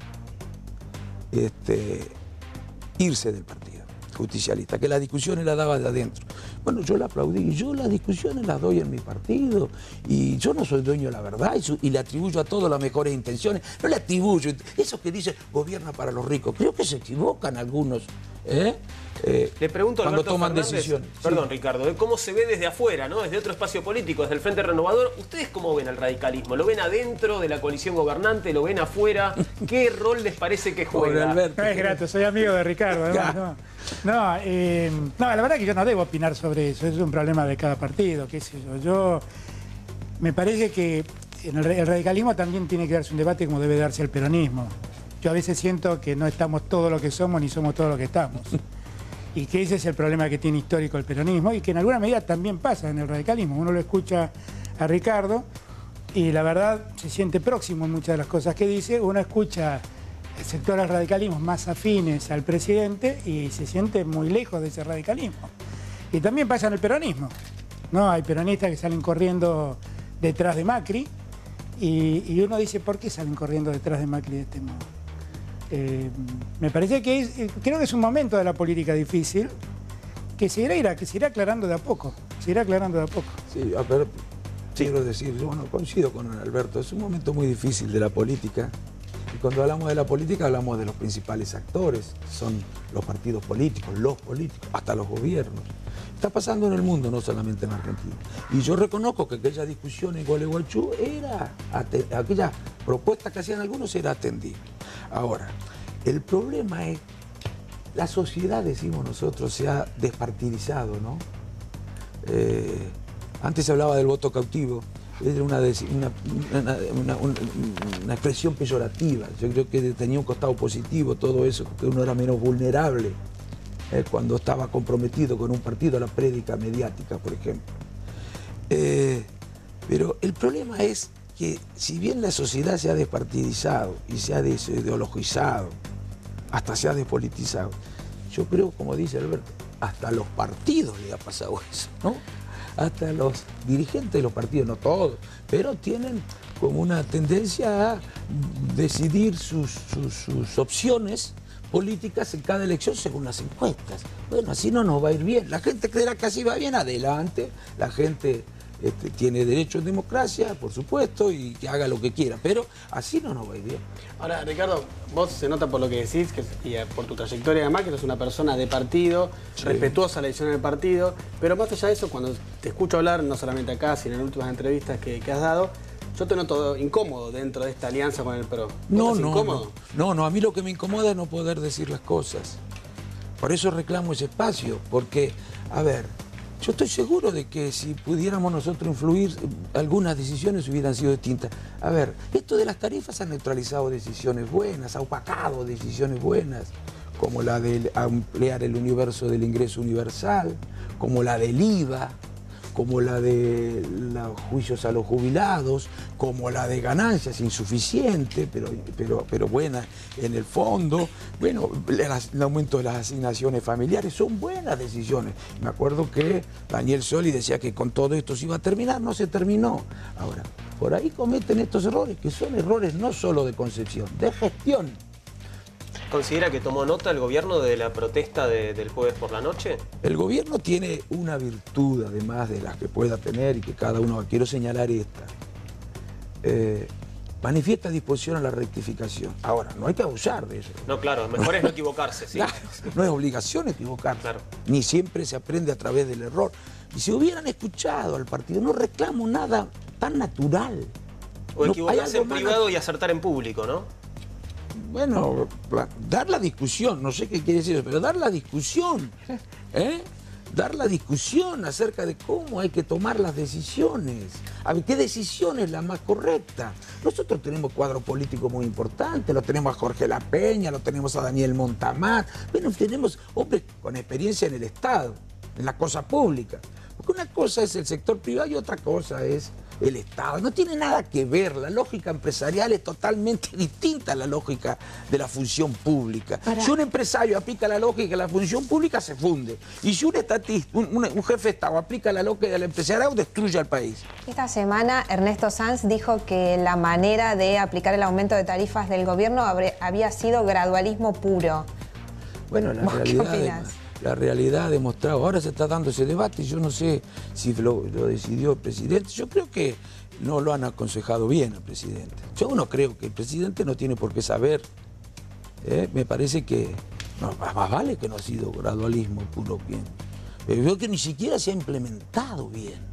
irse del partido justicialista, que las discusiones las daba de adentro. Bueno, yo la aplaudí, yo las discusiones las doy en mi partido y yo no soy dueño de la verdad y le atribuyo a todos las mejores intenciones. No le atribuyo, eso que dice gobierna para los ricos, creo que se equivocan algunos. Le pregunto a cuando Alberto toman Fernández, decisiones. Perdón, Sí. Ricardo, ¿cómo se ve desde afuera, ¿no? Desde otro espacio político, desde el Frente Renovador? ¿Ustedes cómo ven el radicalismo? ¿Lo ven adentro de la coalición gobernante? ¿Lo ven afuera? ¿Qué rol les parece que juega? No es grato, soy amigo de Ricardo, además, no, la verdad que yo no debo opinar sobre eso, es un problema de cada partido, qué sé yo. Me parece que en el radicalismo también tiene que darse un debate como debe darse el peronismo. Yo a veces siento que no estamos todo lo que somos ni somos todo lo que estamos. Y que ese es el problema que tiene histórico el peronismo y que en alguna medida también pasa en el radicalismo. Uno lo escucha a Ricardo y la verdad se siente próximo en muchas de las cosas que dice. Uno escucha sectores radicalismos más afines al presidente y se siente muy lejos de ese radicalismo. Y también pasa en el peronismo, ¿no? Hay peronistas que salen corriendo detrás de Macri y uno dice, ¿por qué salen corriendo detrás de Macri de este modo? Me parece que creo que es un momento de la política difícil que se irá aclarando de a poco. Se irá aclarando de a poco. Sí, a ver, quiero decir, bueno, coincido con Alberto, es un momento muy difícil de la política. Y cuando hablamos de la política, hablamos de los principales actores, son los partidos políticos, hasta los gobiernos. Está pasando en el mundo, no solamente en Argentina. Y yo reconozco que aquella discusión en Gualeguaychú aquella propuesta que hacían algunos era atendible. Ahora, el problema es, la sociedad, decimos nosotros, se ha despartidizado, ¿no? Antes se hablaba del voto cautivo. Era una expresión peyorativa. Yo creo que tenía un costado positivo todo eso, que uno era menos vulnerable cuando estaba comprometido con un partido, la prédica mediática, por ejemplo. Pero el problema es que si bien la sociedad se ha despartidizado y se ha desideologizado, hasta se ha despolitizado, yo creo, como dice Alberto, hasta a los partidos le ha pasado eso, ¿no? Hasta los dirigentes de los partidos, no todos, pero tienen como una tendencia a decidir sus opciones políticas en cada elección según las encuestas. Bueno, así no nos va a ir bien. La gente creerá que así va bien, adelante. La gente tiene derecho en democracia, por supuesto, y que haga lo que quiera, pero así no nos va a ir bien. Ahora, Ricardo, vos se nota por lo que decís y por tu trayectoria además que sos una persona de partido, sí, respetuosa a la decisión del partido, pero más allá de eso, cuando te escucho hablar, no solamente acá, sino en últimas entrevistas que has dado, yo te noto incómodo dentro de esta alianza con el PRO. No, a mí lo que me incomoda es no poder decir las cosas. Por eso reclamo ese espacio, porque, a ver, yo estoy seguro de que si pudiéramos nosotros influir, algunas decisiones hubieran sido distintas. A ver, esto de las tarifas ha neutralizado decisiones buenas, ha opacado decisiones buenas, como la de ampliar el universo del ingreso universal, como la del IVA, como la de los juicios a los jubilados, como la de ganancias insuficiente, pero buena en el fondo. Bueno, el aumento de las asignaciones familiares son buenas decisiones. Me acuerdo que Daniel Scioli decía que con todo esto se iba a terminar, no se terminó. Ahora, por ahí cometen estos errores, que son errores no solo de concepción, de gestión. ¿Considera que tomó nota el gobierno de la protesta del jueves por la noche? El gobierno tiene una virtud, además de las que pueda tener y que cada uno, quiero señalar esta. Manifiesta disposición a la rectificación. Ahora, no hay que abusar de eso. No, claro, mejor es no equivocarse, sí. Claro, no es obligación equivocarse. Claro. Ni siempre se aprende a través del error. Y si hubieran escuchado al partido, no reclamo nada tan natural. O equivocarse en privado y acertar en público, ¿no? Bueno, dar la discusión, no sé qué quiere decir eso, pero dar la discusión, dar la discusión acerca de cómo hay que tomar las decisiones, a ver, qué decisión es la más correcta. Nosotros tenemos cuadro político muy importante, lo tenemos a Jorge La Peña, lo tenemos a Daniel Montamar, bueno, tenemos hombres con experiencia en el Estado, en la cosa pública, porque una cosa es el sector privado y otra cosa es el Estado. No tiene nada que ver, la lógica empresarial es totalmente distinta a la lógica de la función pública. Si un empresario aplica la lógica de la función pública, se funde. Y si un estatista, un jefe de Estado aplica la lógica del empresariado, destruye al país. Esta semana Ernesto Sanz dijo que la manera de aplicar el aumento de tarifas del gobierno había sido gradualismo puro. Bueno, la realidad ha demostrado, ahora se está dando ese debate y yo no sé si lo decidió el presidente. Yo creo que no lo han aconsejado bien al presidente. Yo no creo que el presidente no tiene por qué saber. Me parece que más vale que no ha sido gradualismo puro bien. Pero yo creo que ni siquiera se ha implementado bien.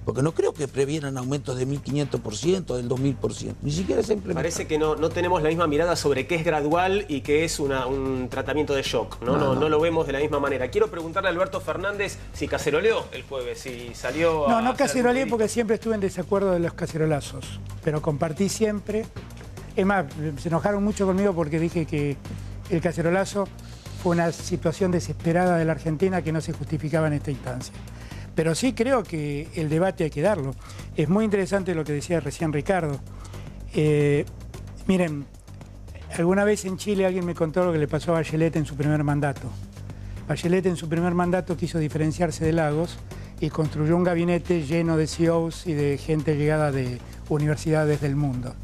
Porque no creo que previeran aumentos de 1.500%, del 2.000%. Ni siquiera se implementa. Parece que no tenemos la misma mirada sobre qué es gradual y qué es un tratamiento de shock. No lo vemos de la misma manera. Quiero preguntarle a Alberto Fernández si caceroleó el jueves, si salió a... No caceroleé porque siempre estuve en desacuerdo de los cacerolazos. Pero compartí siempre. Es más, se enojaron mucho conmigo porque dije que el cacerolazo fue una situación desesperada de la Argentina que no se justificaba en esta instancia. Pero sí creo que el debate hay que darlo. Es muy interesante lo que decía recién Ricardo. Miren, alguna vez en Chile alguien me contó lo que le pasó a Bachelet en su primer mandato. Bachelet en su primer mandato quiso diferenciarse de Lagos y construyó un gabinete lleno de CEOs y de gente llegada de universidades del mundo.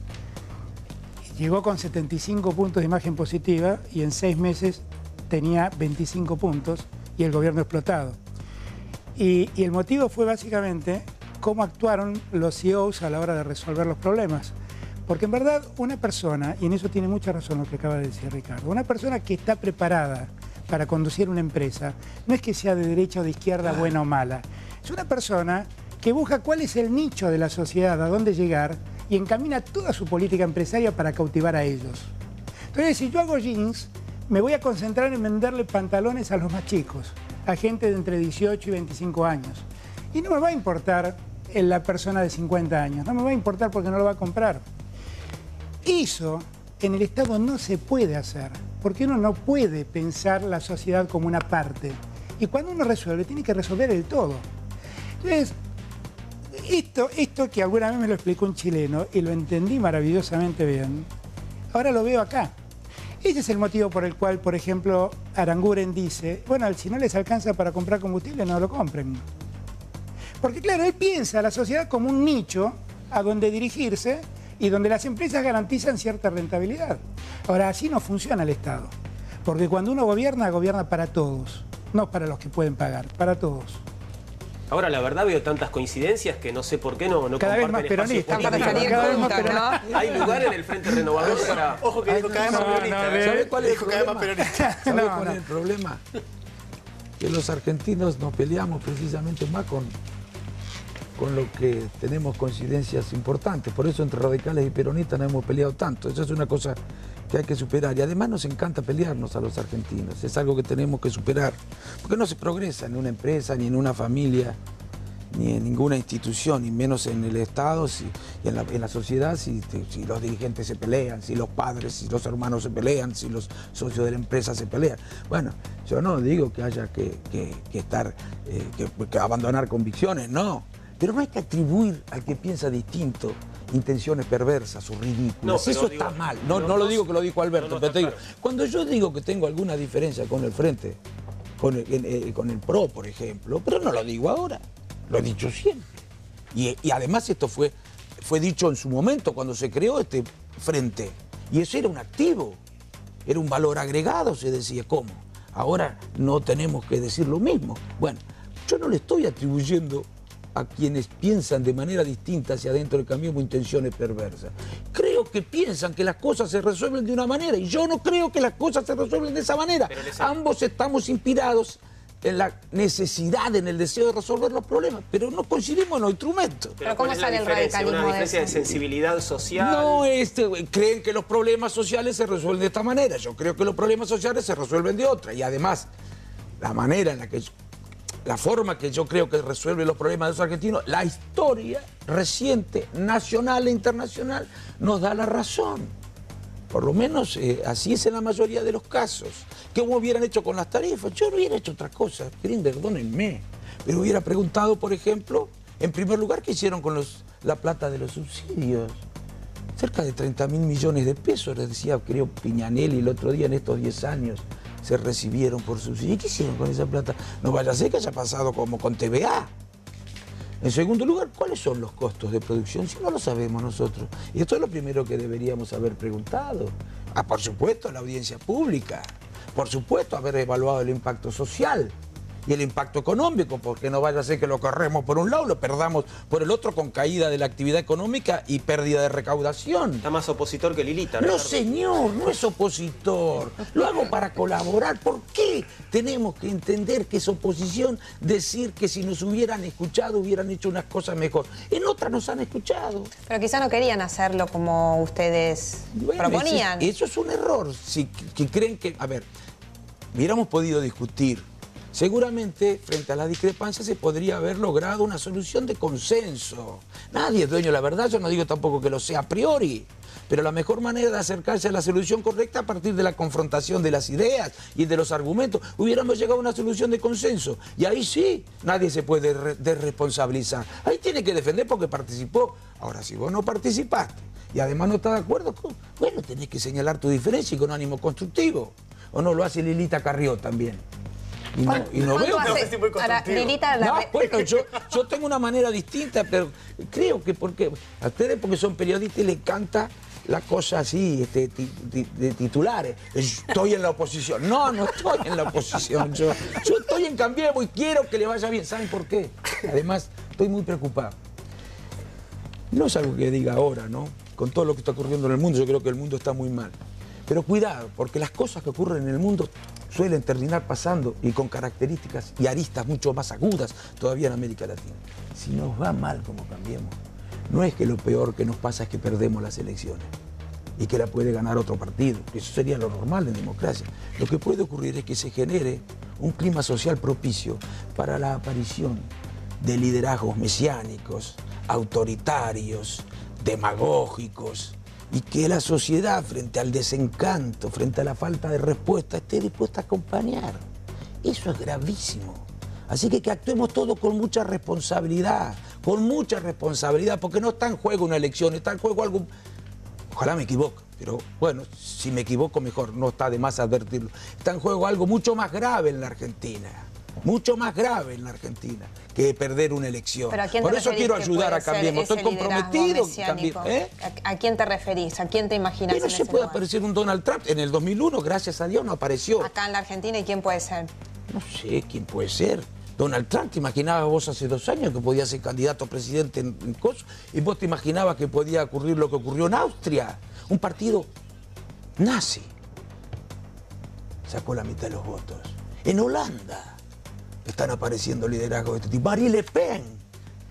Llegó con 75 puntos de imagen positiva y en 6 meses tenía 25 puntos y el gobierno explotado. Y el motivo fue básicamente cómo actuaron los CEOs a la hora de resolver los problemas. Porque en verdad una persona, y en eso tiene mucha razón lo que acaba de decir Ricardo, una persona que está preparada para conducir una empresa, no es que sea de derecha o de izquierda, buena o mala. Es una persona que busca cuál es el nicho de la sociedad, a dónde llegar, y encamina toda su política empresaria para cautivar a ellos. Entonces, si yo hago jeans, me voy a concentrar en venderle pantalones a los más chicos, a gente de entre 18 y 25 años. Y no me va a importar la persona de 50 años, no me va a importar porque no lo va a comprar. Eso en el Estado no se puede hacer, porque uno no puede pensar la sociedad como una parte. Y cuando uno resuelve, tiene que resolver el todo. Entonces, esto que alguna vez me lo explicó un chileno y lo entendí maravillosamente bien, ahora lo veo acá. Ese es el motivo por el cual, por ejemplo, Aranguren dice, bueno, si no les alcanza para comprar combustible, no lo compren. Porque claro, él piensa a la sociedad como un nicho a donde dirigirse y donde las empresas garantizan cierta rentabilidad. Ahora, así no funciona el Estado. Porque cuando uno gobierna, gobierna para todos, no para los que pueden pagar, para todos. Ahora, la verdad, veo tantas coincidencias que no sé por qué no cada vez más peronista. Hay lugar en el Frente Renovador para... Ojo que dijo cada vez más peronista. ¿Sabe cuál es el problema? ¿Sabe cuál es el problema? Que los argentinos nos peleamos precisamente más con lo que tenemos coincidencias importantes. Por eso entre radicales y peronistas no hemos peleado tanto. Eso es una cosa que hay que superar. Y además nos encanta pelearnos a los argentinos. Es algo que tenemos que superar. Porque no se progresa en una empresa, ni en una familia, ni en ninguna institución, ni menos en el Estado y en la sociedad, si los dirigentes se pelean, si los padres, si los hermanos se pelean, si los socios de la empresa se pelean. Bueno, yo no digo que haya que abandonar convicciones, no. Pero no hay que atribuir al que piensa distinto intenciones perversas o ridículas. No, eso está mal. No lo digo que lo dijo Alberto, pero te digo, cuando yo digo que tengo alguna diferencia con el Frente, con el PRO, por ejemplo, pero no lo digo ahora, lo he dicho siempre. Y además esto fue dicho en su momento cuando se creó este Frente. Y eso era un activo, era un valor agregado, se decía. ¿Cómo? Ahora no tenemos que decir lo mismo. Bueno, yo no le estoy atribuyendo a quienes piensan de manera distinta hacia adentro del Cambiemos intenciones perversas. Creo que piensan que las cosas se resuelven de una manera y yo no creo que las cosas se resuelven de esa manera. Ambos estamos inspirados en la necesidad, en el deseo de resolver los problemas, pero no coincidimos en los instrumentos. ¿Pero cómo sale el radicalismo? ¿Una diferencia de sensibilidad social? No, creen que los problemas sociales se resuelven de esta manera. Yo creo que los problemas sociales se resuelven de otra. Y además, la forma que yo creo que resuelve los problemas de los argentinos, la historia reciente, nacional e internacional, nos da la razón. Por lo menos así es en la mayoría de los casos. ¿Qué hubieran hecho con las tarifas? Yo no hubiera hecho otra cosa, perdónenme. Pero hubiera preguntado, por ejemplo, en primer lugar, ¿qué hicieron con la plata de los subsidios? Cerca de 30.000 millones de pesos, les decía, creo, Piñanelli el otro día, en estos 10 años. Se recibieron por subsidio. ¿Y qué hicieron con esa plata? No vaya a ser que haya pasado como con TVA. En segundo lugar, ¿cuáles son los costos de producción? Si no lo sabemos nosotros. Y esto es lo primero que deberíamos haber preguntado. Por supuesto, la audiencia pública. Por supuesto, haber evaluado el impacto social y el impacto económico, porque no vaya a ser que lo corremos por un lado, lo perdamos por el otro con caída de la actividad económica y pérdida de recaudación. Está más opositor que Lilita. No, señor, no es opositor. Lo hago para colaborar. ¿Por qué tenemos que entender que es oposición decir que si nos hubieran escuchado hubieran hecho unas cosas mejor? En otras nos han escuchado. Pero quizá no querían hacerlo como ustedes proponían. Eso es un error. Si creen que... A ver, hubiéramos podido discutir. Seguramente, frente a las discrepancias, se podría haber logrado una solución de consenso. Nadie es dueño de la verdad, yo no digo tampoco que lo sea a priori, pero la mejor manera de acercarse a la solución correcta a partir de la confrontación de las ideas y de los argumentos, hubiéramos llegado a una solución de consenso. Y ahí sí, nadie se puede desresponsabilizar. Ahí tiene que defender porque participó. Ahora, si vos no participaste y además no estás de acuerdo, bueno, tenés que señalar tu diferencia y con ánimo constructivo. ¿O no lo hace Lilita Carrió también? Y no veo que... Lilita, bueno, yo tengo una manera distinta, pero creo que a ustedes porque son periodistas y les encanta la cosa así, de titulares. Estoy en la oposición. No estoy en la oposición. Yo estoy en Cambiemos y quiero que le vaya bien. ¿Saben por qué? Además, estoy muy preocupado. No es algo que diga ahora, ¿no? Con todo lo que está ocurriendo en el mundo, yo creo que el mundo está muy mal. Pero cuidado, porque las cosas que ocurren en el mundo suelen terminar pasando y con características y aristas mucho más agudas todavía en América Latina. Si nos va mal como cambiemos, no es que lo peor que nos pasa es que perdemos las elecciones y que la puede ganar otro partido. Eso sería lo normal en democracia. Lo que puede ocurrir es que se genere un clima social propicio para la aparición de liderazgos mesiánicos, autoritarios, demagógicos, y que la sociedad, frente al desencanto, frente a la falta de respuesta, esté dispuesta a acompañar. Eso es gravísimo. Así que actuemos todos con mucha responsabilidad, porque no está en juego una elección, está en juego algo... Ojalá me equivoque, pero bueno, si me equivoco mejor, no está de más advertirlo. Está en juego algo mucho más grave en la Argentina. Mucho más grave en la Argentina que perder una elección. Por eso quiero ayudar a Cambiemos. Estoy comprometido. ¿A quién te referís? ¿A quién te imaginas? Pero se puede aparecer un Donald Trump. En el 2001, gracias a Dios, no apareció. Acá en la Argentina, ¿y quién puede ser? No sé quién puede ser. Donald Trump, ¿te imaginabas vos hace 2 años que podía ser candidato a presidente en Kosovo? ¿Y vos te imaginabas que podía ocurrir lo que ocurrió en Austria? Un partido nazi sacó la mitad de los votos. En Holanda están apareciendo liderazgos de este tipo. Marine Le Pen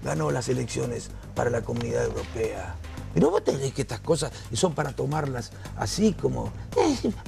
ganó las elecciones para la Comunidad Europea. Pero vos tenés que estas cosas son para tomarlas así como,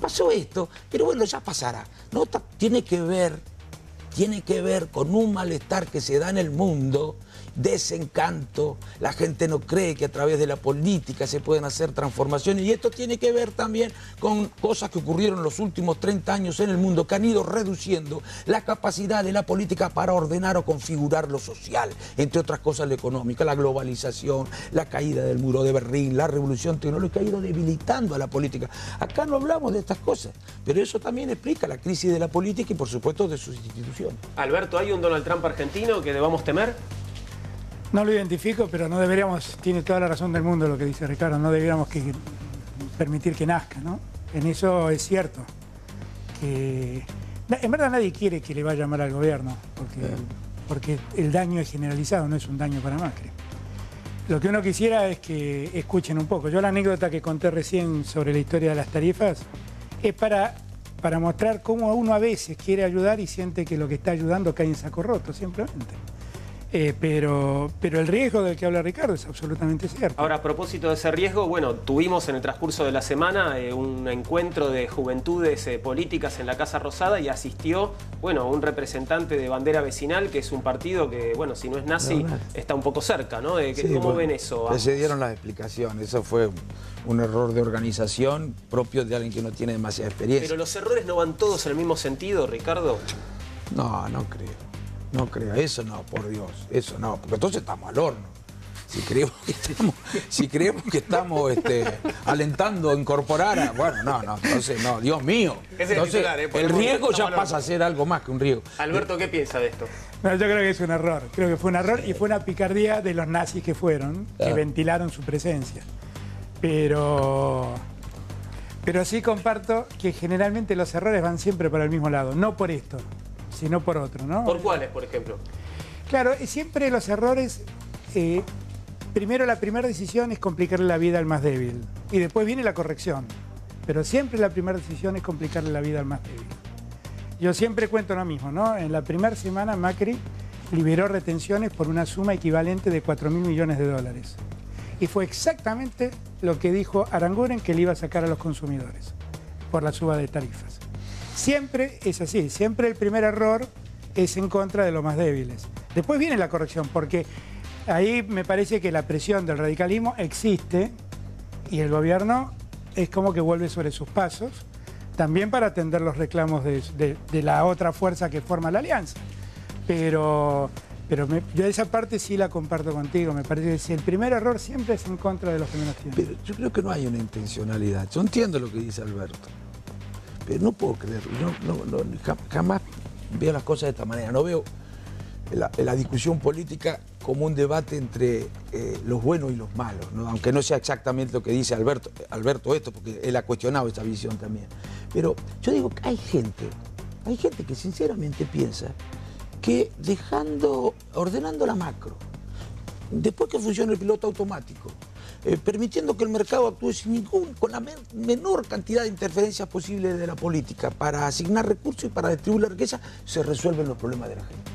pasó esto, pero bueno, ya pasará. No, tiene que ver con un malestar que se da en el mundo, desencanto, la gente no cree que a través de la política se pueden hacer transformaciones, y esto tiene que ver también con cosas que ocurrieron en los últimos 30 años en el mundo, que han ido reduciendo la capacidad de la política para ordenar o configurar lo social, entre otras cosas la económica, la globalización, la caída del muro de Berlín, la revolución tecnológica ha ido debilitando a la política. Acá no hablamos de estas cosas, pero eso también explica la crisis de la política y por supuesto de sus instituciones. Alberto, ¿hay un Donald Trump argentino que debamos temer? No lo identifico, pero no deberíamos, tiene toda la razón del mundo lo que dice Ricardo, no deberíamos permitir que nazca, ¿no? En eso es cierto. En verdad nadie quiere que le vaya mal al gobierno, porque el daño es generalizado, no es un daño para Macri. Lo que uno quisiera es que escuchen un poco. Yo la anécdota que conté recién sobre la historia de las tarifas es para mostrar cómo uno a veces quiere ayudar y siente que lo que está ayudando cae en saco roto, simplemente. Pero el riesgo del que habla Ricardo es absolutamente cierto. Ahora, a propósito de ese riesgo, bueno, tuvimos en el transcurso de la semana un encuentro de juventudes políticas en la Casa Rosada y asistió, bueno, un representante de Bandera Vecinal, que es un partido que, bueno, si no es nazi, está un poco cerca, ¿no? ¿Cómo ven eso? Se dieron las explicaciones, eso fue un error de organización propio de alguien que no tiene demasiada experiencia. ¿Pero los errores no van todos en el mismo sentido, Ricardo? No, no creo. No creo, eso no, por Dios, eso no, porque entonces estamos al horno. Si creemos que estamos alentando a incorporar bueno, no, entonces no, Dios mío. Entonces, el riesgo ya pasa a ser algo más que un riesgo. Alberto, ¿qué piensa de esto? No, yo creo que es un error, creo que fue un error y fue una picardía de los nazis que fueron, que ventilaron su presencia. Pero sí comparto que generalmente los errores van siempre para el mismo lado, no por esto, sino por otro, ¿no? ¿Por cuáles, por ejemplo? Claro, siempre los errores, primero la primera decisión es complicarle la vida al más débil y después viene la corrección, pero siempre la primera decisión es complicarle la vida al más débil. Yo siempre cuento lo mismo, ¿no? En la primera semana Macri liberó retenciones por una suma equivalente de 4.000 millones de dólares y fue exactamente lo que dijo Aranguren que le iba a sacar a los consumidores por la suba de tarifas. Siempre es así, siempre el primer error es en contra de los más débiles. Después viene la corrección, porque ahí me parece que la presión del radicalismo existe y el gobierno es como que vuelve sobre sus pasos, también para atender los reclamos de la otra fuerza que forma la alianza. Pero yo esa parte sí la comparto contigo, me parece que si el primer error siempre es en contra de los que menos tienen. Pero yo creo que no hay una intencionalidad, yo entiendo lo que dice Alberto. Pero no puedo creerlo, jamás veo las cosas de esta manera, no veo la discusión política como un debate entre los buenos y los malos, ¿no? Aunque no sea exactamente lo que dice Alberto esto, porque él ha cuestionado esa visión también. Pero yo digo que hay gente que sinceramente piensa que ordenando la macro, después que funcione el piloto automático, permitiendo que el mercado actúe con la menor cantidad de interferencias posibles de la política para asignar recursos y para distribuir la riqueza, se resuelven los problemas de la gente.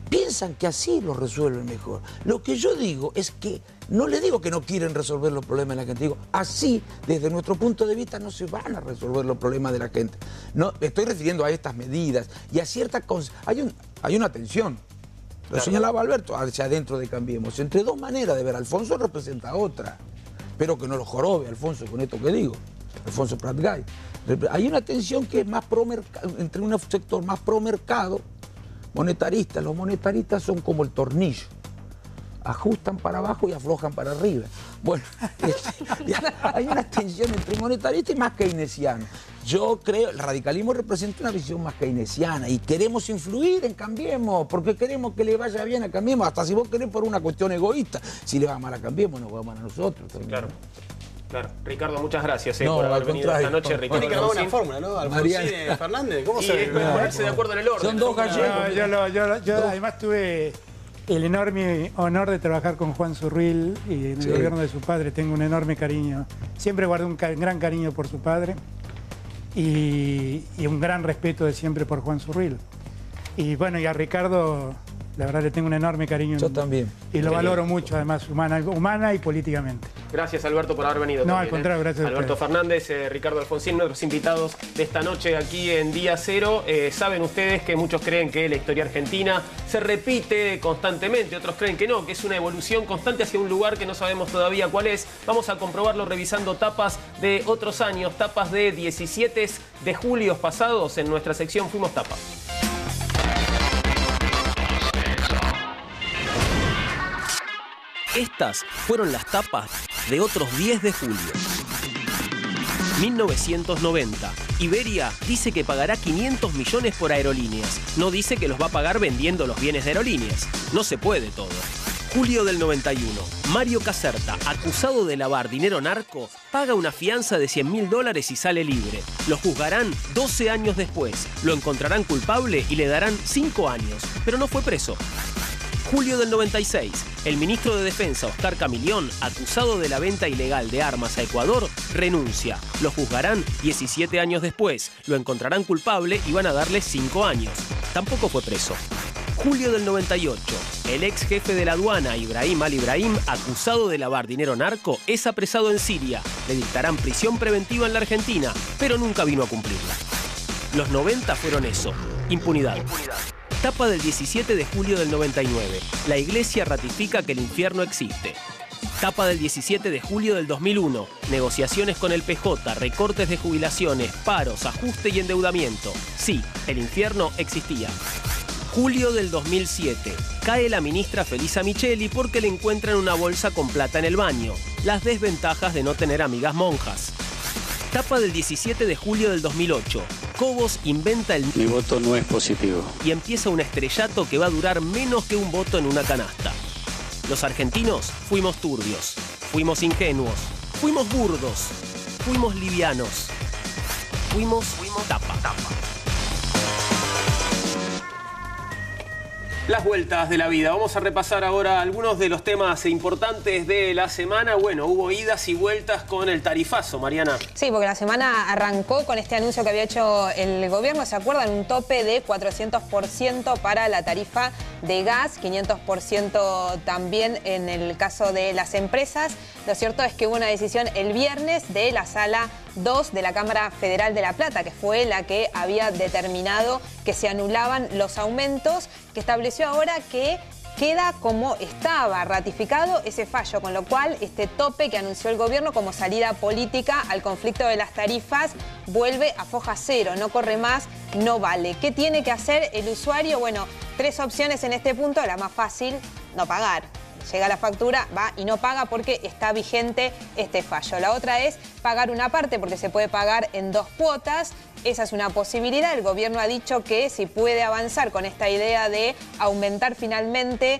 Piensan que así los resuelven mejor. Lo que yo digo es que, no le digo que no quieren resolver los problemas de la gente, digo, así, desde nuestro punto de vista, no se van a resolver los problemas de la gente. No, estoy refiriendo a estas medidas y a ciertas cosas. Hay una tensión. Lo señalaba Alberto, hacia adentro de Cambiemos. Entre dos maneras de ver, Alfonso representa otra. Espero que no lo jorobe Alfonso con esto que digo. Alfonso Pratgay. Hay una tensión que es más entre un sector más pro mercado, monetarista. Los monetaristas son como el tornillo. Ajustan para abajo y aflojan para arriba. Bueno, hay una tensión entre monetarista y más keynesiano. Yo creo, el radicalismo representa una visión más keynesiana y queremos influir en Cambiemos, porque queremos que le vaya bien a Cambiemos, hasta si vos querés por una cuestión egoísta. Si le va mal a Cambiemos, nos va mal a nosotros también. Claro. Claro. Ricardo, muchas gracias por haber venido esta noche. Ricardo, tiene que haber una fórmula, ¿no? Alfonsín Fernández, ¿cómo se ve? Ponerse de acuerdo en el orden. Son dos gallegos. Yo además tuve el enorme honor de trabajar con Juan Zurril y en el gobierno de su padre. Tengo un enorme cariño. Siempre guardé un gran cariño por su padre y un gran respeto de siempre por Juan Zurril. Y bueno, y a Ricardo, la verdad le tengo un enorme cariño. Yo también. Y lo valoro mucho, además, humana y políticamente. Gracias, Alberto, por haber venido. No, también, al contrario, gracias a Alberto ustedes. Fernández, Ricardo Alfonsín, nuestros invitados de esta noche aquí en Día Cero. Saben ustedes que muchos creen que la historia argentina se repite constantemente, otros creen que no, que es una evolución constante hacia un lugar que no sabemos todavía cuál es. Vamos a comprobarlo revisando tapas de otros años, tapas de 17 de julio pasados en nuestra sección Fuimos Tapa. Estas fueron las tapas de otros 10 de julio. 1990. Iberia dice que pagará 500 millones por aerolíneas. No dice que los va a pagar vendiendo los bienes de aerolíneas. No se puede todo. Julio del 91. Mario Caserta, acusado de lavar dinero narco, paga una fianza de $100.000 y sale libre. Lo juzgarán 12 años después. Lo encontrarán culpable y le darán 5 años. Pero no fue preso. Julio del 96. El ministro de Defensa, Oscar Camilión, acusado de la venta ilegal de armas a Ecuador, renuncia. Lo juzgarán 17 años después. Lo encontrarán culpable y van a darle 5 años. Tampoco fue preso. Julio del 98. El ex jefe de la aduana, Ibrahim al-Ibrahim, acusado de lavar dinero narco, es apresado en Siria. Le dictarán prisión preventiva en la Argentina, pero nunca vino a cumplirla. Los 90 fueron eso. Impunidad. Tapa del 17 de julio del 99. La Iglesia ratifica que el infierno existe. Tapa del 17 de julio del 2001. Negociaciones con el PJ, recortes de jubilaciones, paros, ajuste y endeudamiento. Sí, el infierno existía. Julio del 2007. Cae la ministra Felisa Micheli porque le encuentran una bolsa con plata en el baño. Las desventajas de no tener amigas monjas. Tapa del 17 de julio del 2008. Cobos inventa el... Mi voto no es positivo. Y empieza un estrellato que va a durar menos que un voto en una canasta. Los argentinos fuimos turbios, fuimos ingenuos, fuimos burdos, fuimos livianos, fuimos tapa. Las vueltas de la vida. Vamos a repasar ahora algunos de los temas importantes de la semana. Bueno, hubo idas y vueltas con el tarifazo, Mariana. Sí, porque la semana arrancó con este anuncio que había hecho el gobierno. ¿Se acuerdan? Un tope de 400% para la tarifa de gas, 500% también en el caso de las empresas. Lo cierto es que hubo una decisión el viernes de la Sala 2 de la Cámara Federal de La Plata, que fue la que había determinado que se anulaban los aumentos, que estableció ahora que queda como estaba ratificado ese fallo, con lo cual este tope que anunció el gobierno como salida política al conflicto de las tarifas vuelve a foja cero, no corre más, no vale. ¿Qué tiene que hacer el usuario? Bueno, 3 opciones en este punto. La más fácil, no pagar. Llega la factura, va y no paga porque está vigente este fallo. La otra es pagar una parte porque se puede pagar en 2 cuotas. Esa es una posibilidad. El gobierno ha dicho que si puede avanzar con esta idea de aumentar finalmente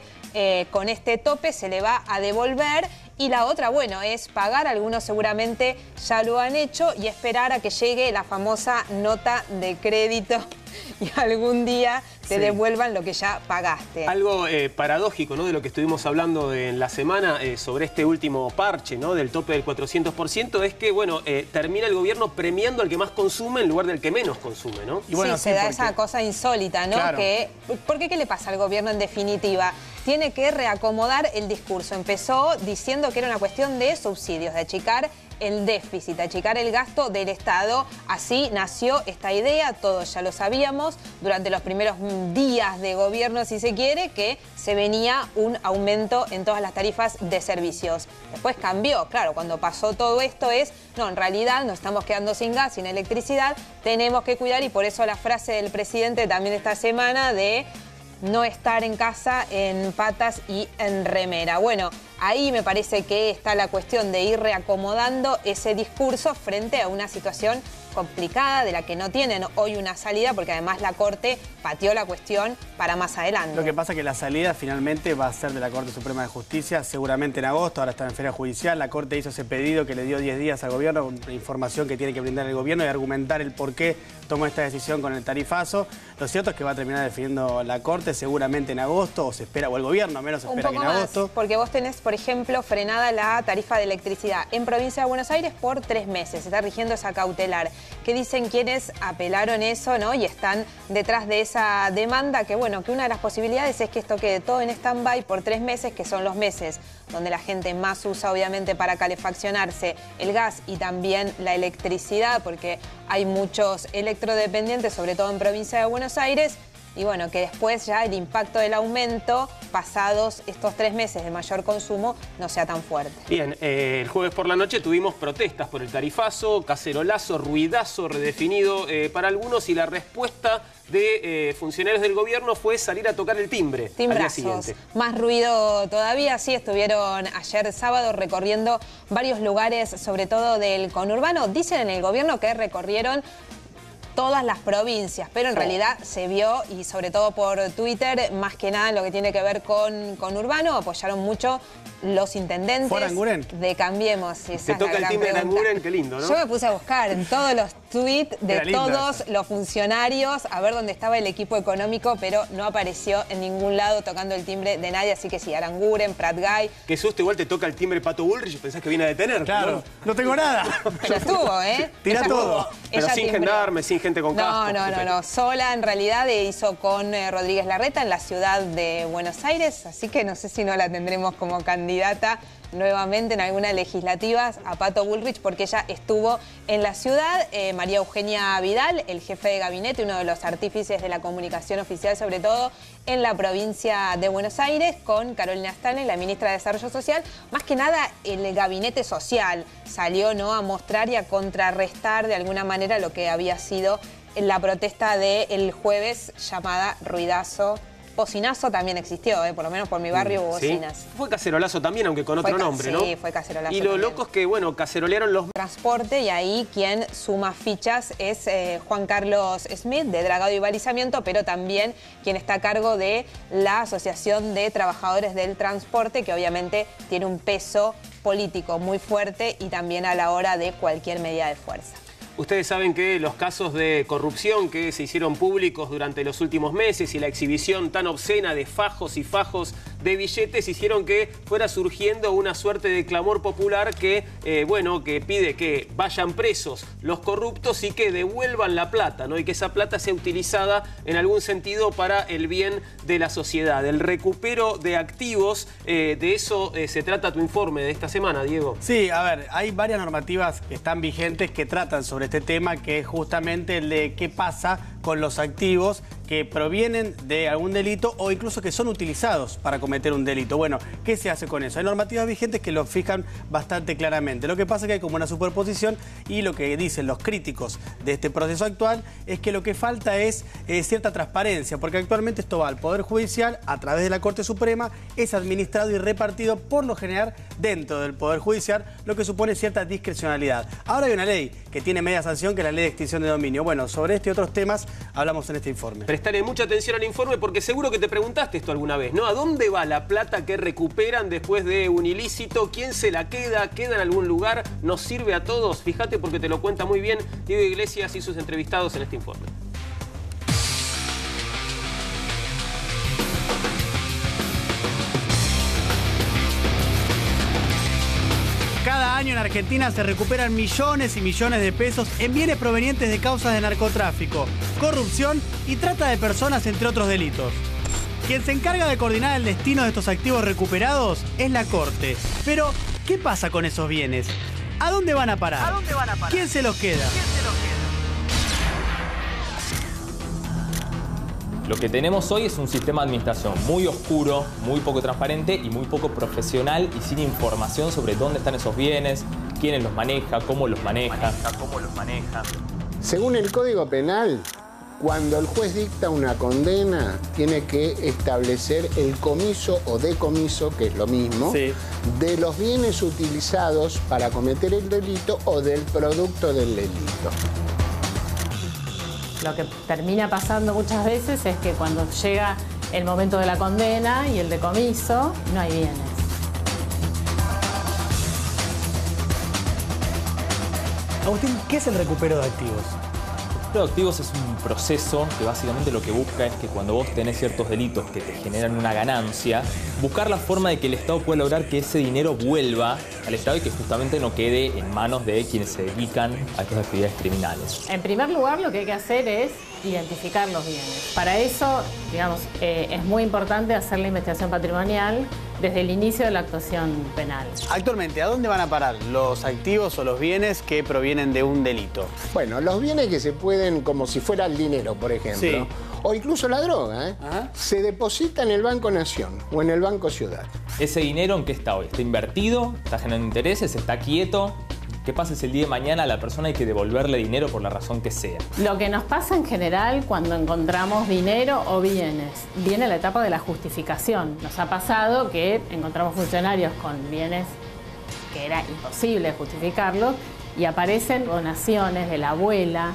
con este tope, se le va a devolver. Y la otra, bueno, es pagar. Algunos seguramente ya lo han hecho y esperar a que llegue la famosa nota de crédito y algún día te devuelvan lo que ya pagaste. Algo paradójico, ¿no?, de lo que estuvimos hablando en la semana sobre este último parche, ¿no?, del tope del 400%, es que, bueno, termina el gobierno premiando al que más consume en lugar del que menos consume, ¿no? Y bueno, se da esa cosa insólita, ¿no? Claro. ¿Por qué le pasa al gobierno en definitiva? Tiene que reacomodar el discurso. Empezó diciendo que era una cuestión de subsidios, de achicar el déficit, achicar el gasto del Estado. Así nació esta idea, todos ya lo sabíamos, durante los primeros días de gobierno, si se quiere, que se venía un aumento en todas las tarifas de servicios. Después cambió, claro, cuando pasó todo esto no, en realidad nos estamos quedando sin gas, sin electricidad, tenemos que cuidar, y por eso la frase del presidente también esta semana de no estar en casa en patas y en remera. Bueno, ahí me parece que está la cuestión de ir reacomodando ese discurso frente a una situación complicada de la que no tienen hoy una salida, porque además la Corte pateó la cuestión para más adelante. Lo que pasa es que la salida finalmente va a ser de la Corte Suprema de Justicia, seguramente en agosto, ahora está en feria judicial. La Corte hizo ese pedido que le dio 10 días al gobierno, con información que tiene que brindar el gobierno y argumentar el por qué tomó esta decisión con el tarifazo. Lo cierto es que va a terminar definiendo la Corte seguramente en agosto, o se espera, o el gobierno al menos espera que en agosto. Más, porque vos tenés, por ejemplo, frenada la tarifa de electricidad en Provincia de Buenos Aires por 3 meses. Se está rigiendo esa cautelar. ¿Qué dicen quienes apelaron eso, ¿no?, y están detrás de esa demanda? Que bueno, que una de las posibilidades es que esto quede todo en stand-by por 3 meses, que son los meses donde la gente más usa, obviamente, para calefaccionarse el gas y también la electricidad, porque hay muchos electrodependientes, sobre todo en Provincia de Buenos Aires. Y bueno, que después ya el impacto del aumento, pasados estos 3 meses de mayor consumo, no sea tan fuerte. Bien, el jueves por la noche tuvimos protestas por el tarifazo, cacerolazo, ruidazo redefinido para algunos, y la respuesta de funcionarios del gobierno fue salir a tocar el timbre al día siguiente. Más ruido todavía, sí, estuvieron ayer sábado recorriendo varios lugares, sobre todo del conurbano. Dicen en el gobierno que recorrieron todas las provincias, pero en realidad se vio, y sobre todo por Twitter, más que nada en lo que tiene que ver con Urbano, apoyaron mucho los intendentes de Cambiemos. Te toca el timbre de Anguren, qué lindo, ¿no? Yo me puse a buscar en todos los tweets de todos los funcionarios a ver dónde estaba el equipo económico, pero no apareció en ningún lado tocando el timbre de nadie, así que sí, Aranguren, Pratgay. Qué susto, igual te toca el timbre Pato Bullrich y pensás que viene a detener. Claro, no tengo nada. Pero estuvo, ¿eh? Tira todo. Pero sin gendarme, sin gente con casco. No. Sola en realidad hizo con Rodríguez Larreta en la ciudad de Buenos Aires, así que no sé si no la tendremos como candidata nuevamente en alguna legislativa a Pato Bullrich, porque ella estuvo en la ciudad. María Eugenia Vidal, el jefe de gabinete, uno de los artífices de la comunicación oficial, sobre todo en la provincia de Buenos Aires, con Carolina Stanley, la ministra de Desarrollo Social. Más que nada el gabinete social salió, ¿no?, a mostrar y a contrarrestar de alguna manera lo que había sido la protesta del jueves llamada ruidazo. Bocinazo también existió, por lo menos por mi barrio hubo bocinas. ¿Sí? Fue cacerolazo también, aunque con otro nombre, ¿no? Sí, fue cacerolazo. Y lo loco es que, bueno, cacerolearon los... Transporte, y ahí quien suma fichas es Juan Carlos Smith, de Dragado y Balizamiento, pero también quien está a cargo de la Asociación de Trabajadores del Transporte, que obviamente tiene un peso político muy fuerte y también a la hora de cualquier medida de fuerza. Ustedes saben que los casos de corrupción que se hicieron públicos durante los últimos meses y la exhibición tan obscena de fajos y fajos de billetes hicieron que fuera surgiendo una suerte de clamor popular que, bueno, que pide que vayan presos los corruptos y que devuelvan la plata, ¿no? Y que esa plata sea utilizada en algún sentido para el bien de la sociedad. El recupero de activos, de eso se trata tu informe de esta semana, Diego. Sí, a ver, hay varias normativas que están vigentes que tratan sobre este tema, que es justamente el de qué pasa con los activos que provienen de algún delito o incluso que son utilizados para cometer un delito. Bueno, ¿qué se hace con eso? Hay normativas vigentes que lo fijan bastante claramente. Lo que pasa es que hay como una superposición, y lo que dicen los críticos de este proceso actual es que lo que falta es cierta transparencia, porque actualmente esto va al Poder Judicial a través de la Corte Suprema, es administrado y repartido por lo general dentro del Poder Judicial, lo que supone cierta discrecionalidad. Ahora hay una ley que tiene media sanción, que es la Ley de Extinción de Dominio. Bueno, sobre este y otros temas hablamos en este informe. Prestarle mucha atención al informe, porque seguro que te preguntaste esto alguna vez, ¿no? ¿A dónde va la plata que recuperan después de un ilícito? ¿Quién se la queda? ¿Queda en algún lugar? ¿Nos sirve a todos? Fíjate, porque te lo cuenta muy bien Diego Iglesias y sus entrevistados en este informe. Cada año en Argentina se recuperan millones y millones de pesos en bienes provenientes de causas de narcotráfico, corrupción y trata de personas, entre otros delitos. Quien se encarga de coordinar el destino de estos activos recuperados es la Corte. Pero, ¿qué pasa con esos bienes? ¿A dónde van a parar? ¿Quién se los queda? Lo que tenemos hoy es un sistema de administración muy oscuro, muy poco transparente y muy poco profesional y sin información sobre dónde están esos bienes, quiénes los maneja, cómo los maneja. Según el Código Penal, cuando el juez dicta una condena, tiene que establecer el comiso o decomiso, que es lo mismo, de los bienes utilizados para cometer el delito o del producto del delito. Lo que termina pasando muchas veces es que cuando llega el momento de la condena y el decomiso, no hay bienes. Agustín, ¿qué es el recupero de activos? El recupero de activos es un proceso que básicamente lo que busca es que cuando vos tenés ciertos delitos que te generan una ganancia, buscar la forma de que el Estado pueda lograr que ese dinero vuelva al Estado y que justamente no quede en manos de quienes se dedican a estas actividades criminales. En primer lugar, lo que hay que hacer es identificar los bienes. Para eso, digamos, es muy importante hacer la investigación patrimonial desde el inicio de la actuación penal. Actualmente, ¿a dónde van a parar los activos o los bienes que provienen de un delito? Bueno, los bienes que se pueden, como si fuera el dinero, por ejemplo, o incluso la droga, se deposita en el Banco Nación o en el Banco Ciudad. ¿Ese dinero en qué está hoy? ¿Está invertido? ¿Está generando intereses? ¿Está quieto? ¿Qué pasa si el día de mañana a la persona hay que devolverle dinero por la razón que sea? Lo que nos pasa en general cuando encontramos dinero o bienes, viene la etapa de la justificación. Nos ha pasado que encontramos funcionarios con bienes que era imposible justificarlos y aparecen donaciones de la abuela,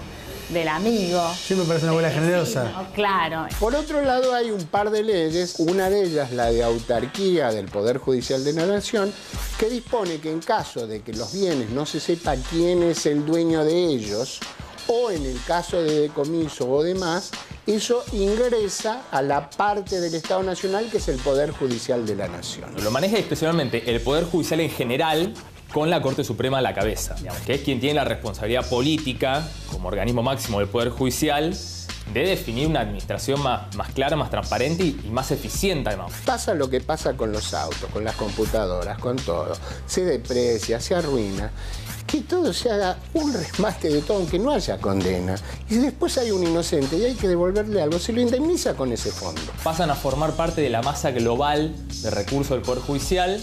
del amigo. Sí, me parece una abuela generosa. Claro. Por otro lado, hay un par de leyes, una de ellas la de autarquía del Poder Judicial de la Nación, que dispone que en caso de que los bienes no se sepa quién es el dueño de ellos, o en el caso de decomiso o demás, eso ingresa a la parte del Estado Nacional que es el Poder Judicial de la Nación. Lo maneja especialmente el Poder Judicial en general, con la Corte Suprema a la cabeza, digamos, que es quien tiene la responsabilidad política, como organismo máximo del Poder Judicial, de definir una administración más clara, más transparente y más eficiente, además. Pasa lo que pasa con los autos, con las computadoras, con todo. Se deprecia, se arruina. Que todo se haga un remate de todo, aunque no haya condena. Y si después hay un inocente y hay que devolverle algo, se lo indemniza con ese fondo. Pasan a formar parte de la masa global de recursos del Poder Judicial.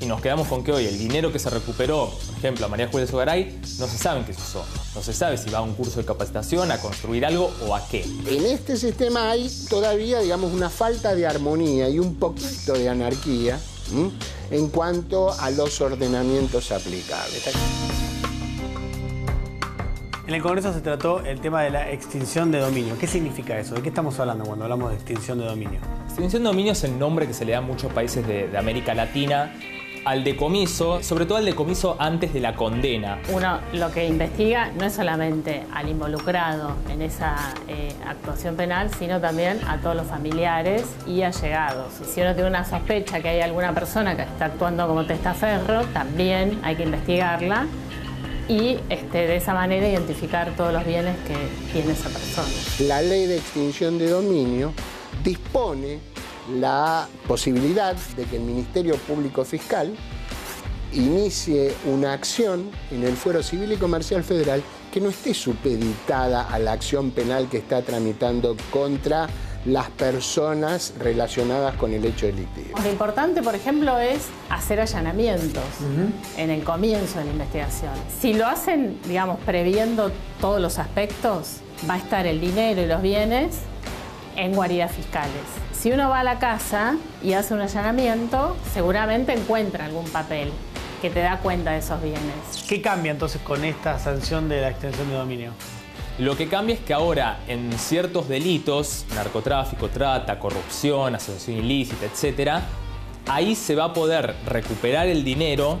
Y nos quedamos con que hoy el dinero que se recuperó, por ejemplo, a María Julia Sogaray, no se sabe en qué se usó. No se sabe si va a un curso de capacitación, a construir algo o a qué. En este sistema hay todavía, digamos, una falta de armonía y un poquito de anarquía en cuanto a los ordenamientos aplicables. En el Congreso se trató el tema de la extinción de dominio. ¿Qué significa eso? ¿De qué estamos hablando cuando hablamos de extinción de dominio? Extinción de dominio es el nombre que se le da a muchos países de América Latina al decomiso, sobre todo al decomiso antes de la condena. Uno lo que investiga no es solamente al involucrado en esa actuación penal, sino también a todos los familiares y allegados. Si uno tiene una sospecha que hay alguna persona que está actuando como testaferro, también hay que investigarla y de esa manera identificar todos los bienes que tiene esa persona. La ley de extinción de dominio dispone la posibilidad de que el Ministerio Público Fiscal inicie una acción en el Fuero Civil y Comercial Federal que no esté supeditada a la acción penal que está tramitando contra las personas relacionadas con el hecho delictivo. Lo importante, por ejemplo, es hacer allanamientos en el comienzo de la investigación. Si lo hacen, digamos, previendo todos los aspectos, va a estar el dinero y los bienes en guaridas fiscales. Si uno va a la casa y hace un allanamiento, seguramente encuentra algún papel que te da cuenta de esos bienes. ¿Qué cambia entonces con esta sanción de la extensión de dominio? Lo que cambia es que ahora en ciertos delitos, narcotráfico, trata, corrupción, asociación ilícita, etc., ahí se va a poder recuperar el dinero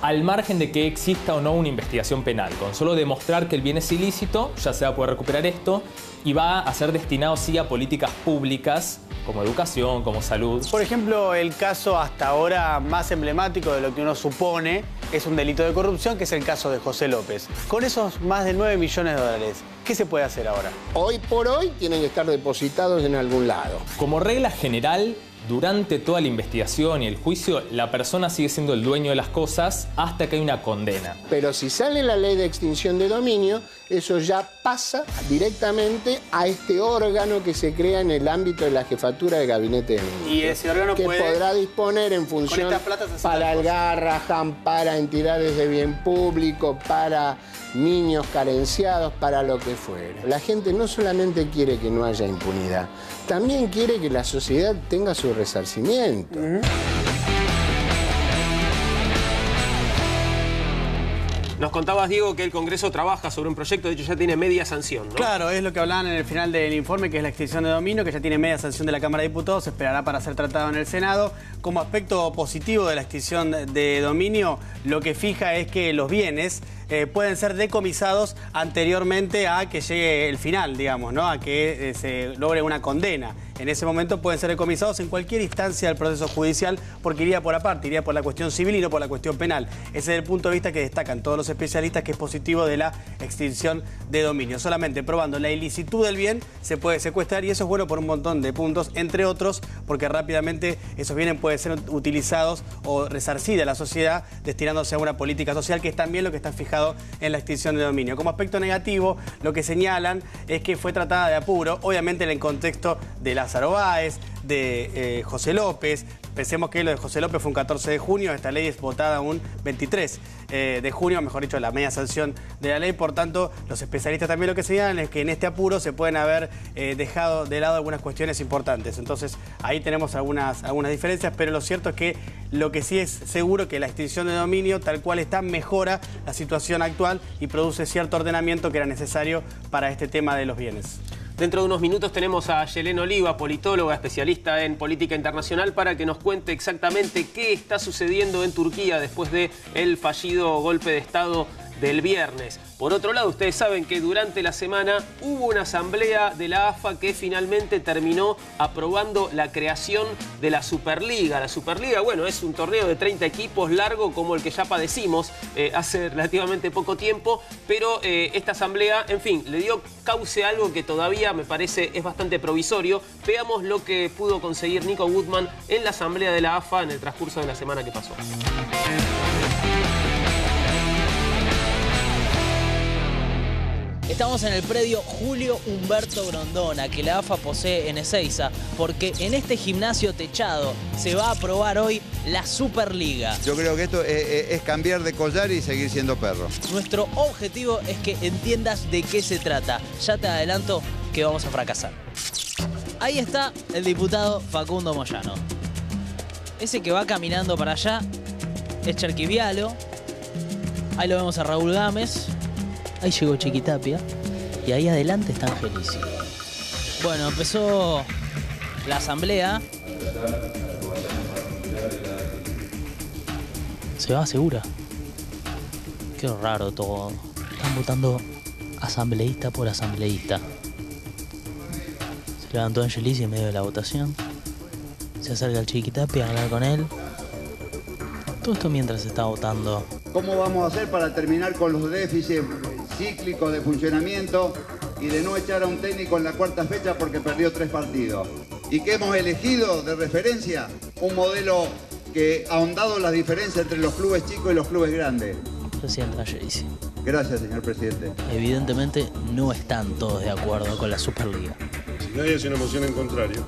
al margen de que exista o no una investigación penal. Con solo demostrar que el bien es ilícito, ya se va a poder recuperar esto y va a ser destinado sí a políticas públicas como educación, como salud. Por ejemplo, el caso hasta ahora más emblemático de lo que uno supone es un delito de corrupción, que es el caso de José López. Con esos más de 9 millones de dólares, ¿qué se puede hacer ahora? Hoy por hoy tienen que estar depositados en algún lado. Como regla general, durante toda la investigación y el juicio, la persona sigue siendo el dueño de las cosas hasta que hay una condena. Pero si sale la ley de extinción de dominio, eso ya pasa directamente a este órgano que se crea en el ámbito de la jefatura de gabinete de ministros. Y ese órgano que podrá disponer en función para el Garrahan, para entidades de bien público, para niños carenciados, para lo que fuera. La gente no solamente quiere que no haya impunidad, también quiere que la sociedad tenga su resarcimiento. Nos contabas, Diego, que el Congreso trabaja sobre un proyecto, de hecho ya tiene media sanción, ¿no? Claro, es lo que hablaban en el final del informe, que es la extinción de dominio, que ya tiene media sanción de la Cámara de Diputados, se esperará para ser tratado en el Senado. Como aspecto positivo de la extinción de dominio, lo que fija es que los bienes pueden ser decomisados anteriormente a que llegue el final, digamos, ¿no? A que se logre una condena. En ese momento pueden ser decomisados en cualquier instancia del proceso judicial, porque iría por aparte, iría por la cuestión civil y no por la cuestión penal. Ese es el punto de vista que destacan todos los especialistas, que es positivo de la extinción de dominio. Solamente probando la ilicitud del bien se puede secuestrar, y eso es bueno por un montón de puntos, entre otros porque rápidamente esos bienes pueden ser utilizados o resarcida a la sociedad destinándose a una política social, que es también lo que está fijado en la extinción de dominio. Como aspecto negativo, lo que señalan es que fue tratada de apuro, obviamente en el contexto de Lázaro Báez, de José López. Pensemos que lo de José López fue un 14 de junio, esta ley es votada un 23 de junio, mejor dicho, la media sanción de la ley. Por tanto, los especialistas también lo que señalan es que en este apuro se pueden haber dejado de lado algunas cuestiones importantes. Entonces, ahí tenemos algunas diferencias, pero lo cierto es que lo que sí es seguro que la extinción de dominio, tal cual está, mejora la situación actual y produce cierto ordenamiento que era necesario para este tema de los bienes. Dentro de unos minutos tenemos a Yelén Oliva, politóloga, especialista en política internacional, para que nos cuente exactamente qué está sucediendo en Turquía después del fallido golpe de Estado del viernes. Por otro lado, ustedes saben que durante la semana hubo una asamblea de la AFA que finalmente terminó aprobando la creación de la Superliga. La Superliga, bueno, es un torneo de 30 equipos largo como el que ya padecimos hace relativamente poco tiempo, pero esta asamblea, en fin, le dio cauce a algo que todavía me parece es bastante provisorio. Veamos lo que pudo conseguir Nico Woodman en la asamblea de la AFA en el transcurso de la semana que pasó. Estamos en el predio Julio Humberto Grondona, que la AFA posee en Ezeiza, porque en este gimnasio techado se va a aprobar hoy la Superliga. Yo creo que esto es cambiar de collar y seguir siendo perro. Nuestro objetivo es que entiendas de qué se trata. Ya te adelanto que vamos a fracasar. Ahí está el diputado Facundo Moyano. Ese que va caminando para allá es Cherquivialo. Ahí lo vemos a Raúl Gámez. Ahí llegó Chiquitapia y ahí adelante está Angelici. Bueno, empezó la asamblea. ¿Se va segura? Qué raro todo. Están votando asambleísta por asambleísta. Se levantó Angelici en medio de la votación. Se acerca el Chiquitapia a hablar con él. Todo esto mientras se está votando. ¿Cómo vamos a hacer para terminar con los déficits cíclicos de funcionamiento y de no echar a un técnico en la cuarta fecha porque perdió 3 partidos? ¿Y qué hemos elegido de referencia? Un modelo que ha ahondado las diferencias entre los clubes chicos y los clubes grandes. Presidente Angelici. Gracias, señor presidente. Evidentemente no están todos de acuerdo con la Superliga. Si nadie hace una moción en contrario,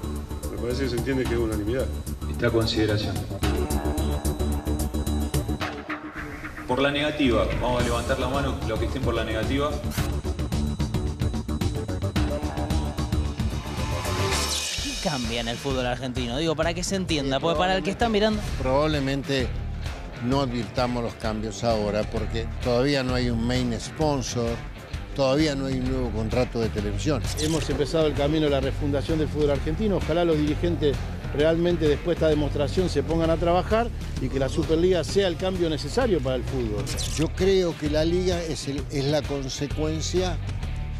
me parece que se entiende que es unanimidad. Está a consideración. Por la negativa, vamos a levantar la mano los que estén por la negativa. ¿Qué cambia en el fútbol argentino? Digo, para que se entienda, porque para el que está mirando... Probablemente no advirtamos los cambios ahora, porque todavía no hay un main sponsor, todavía no hay un nuevo contrato de televisión. Hemos empezado el camino de la refundación del fútbol argentino. Ojalá los dirigentes realmente después de esta demostración se pongan a trabajar y que la Superliga sea el cambio necesario para el fútbol. Yo creo que la Liga es la consecuencia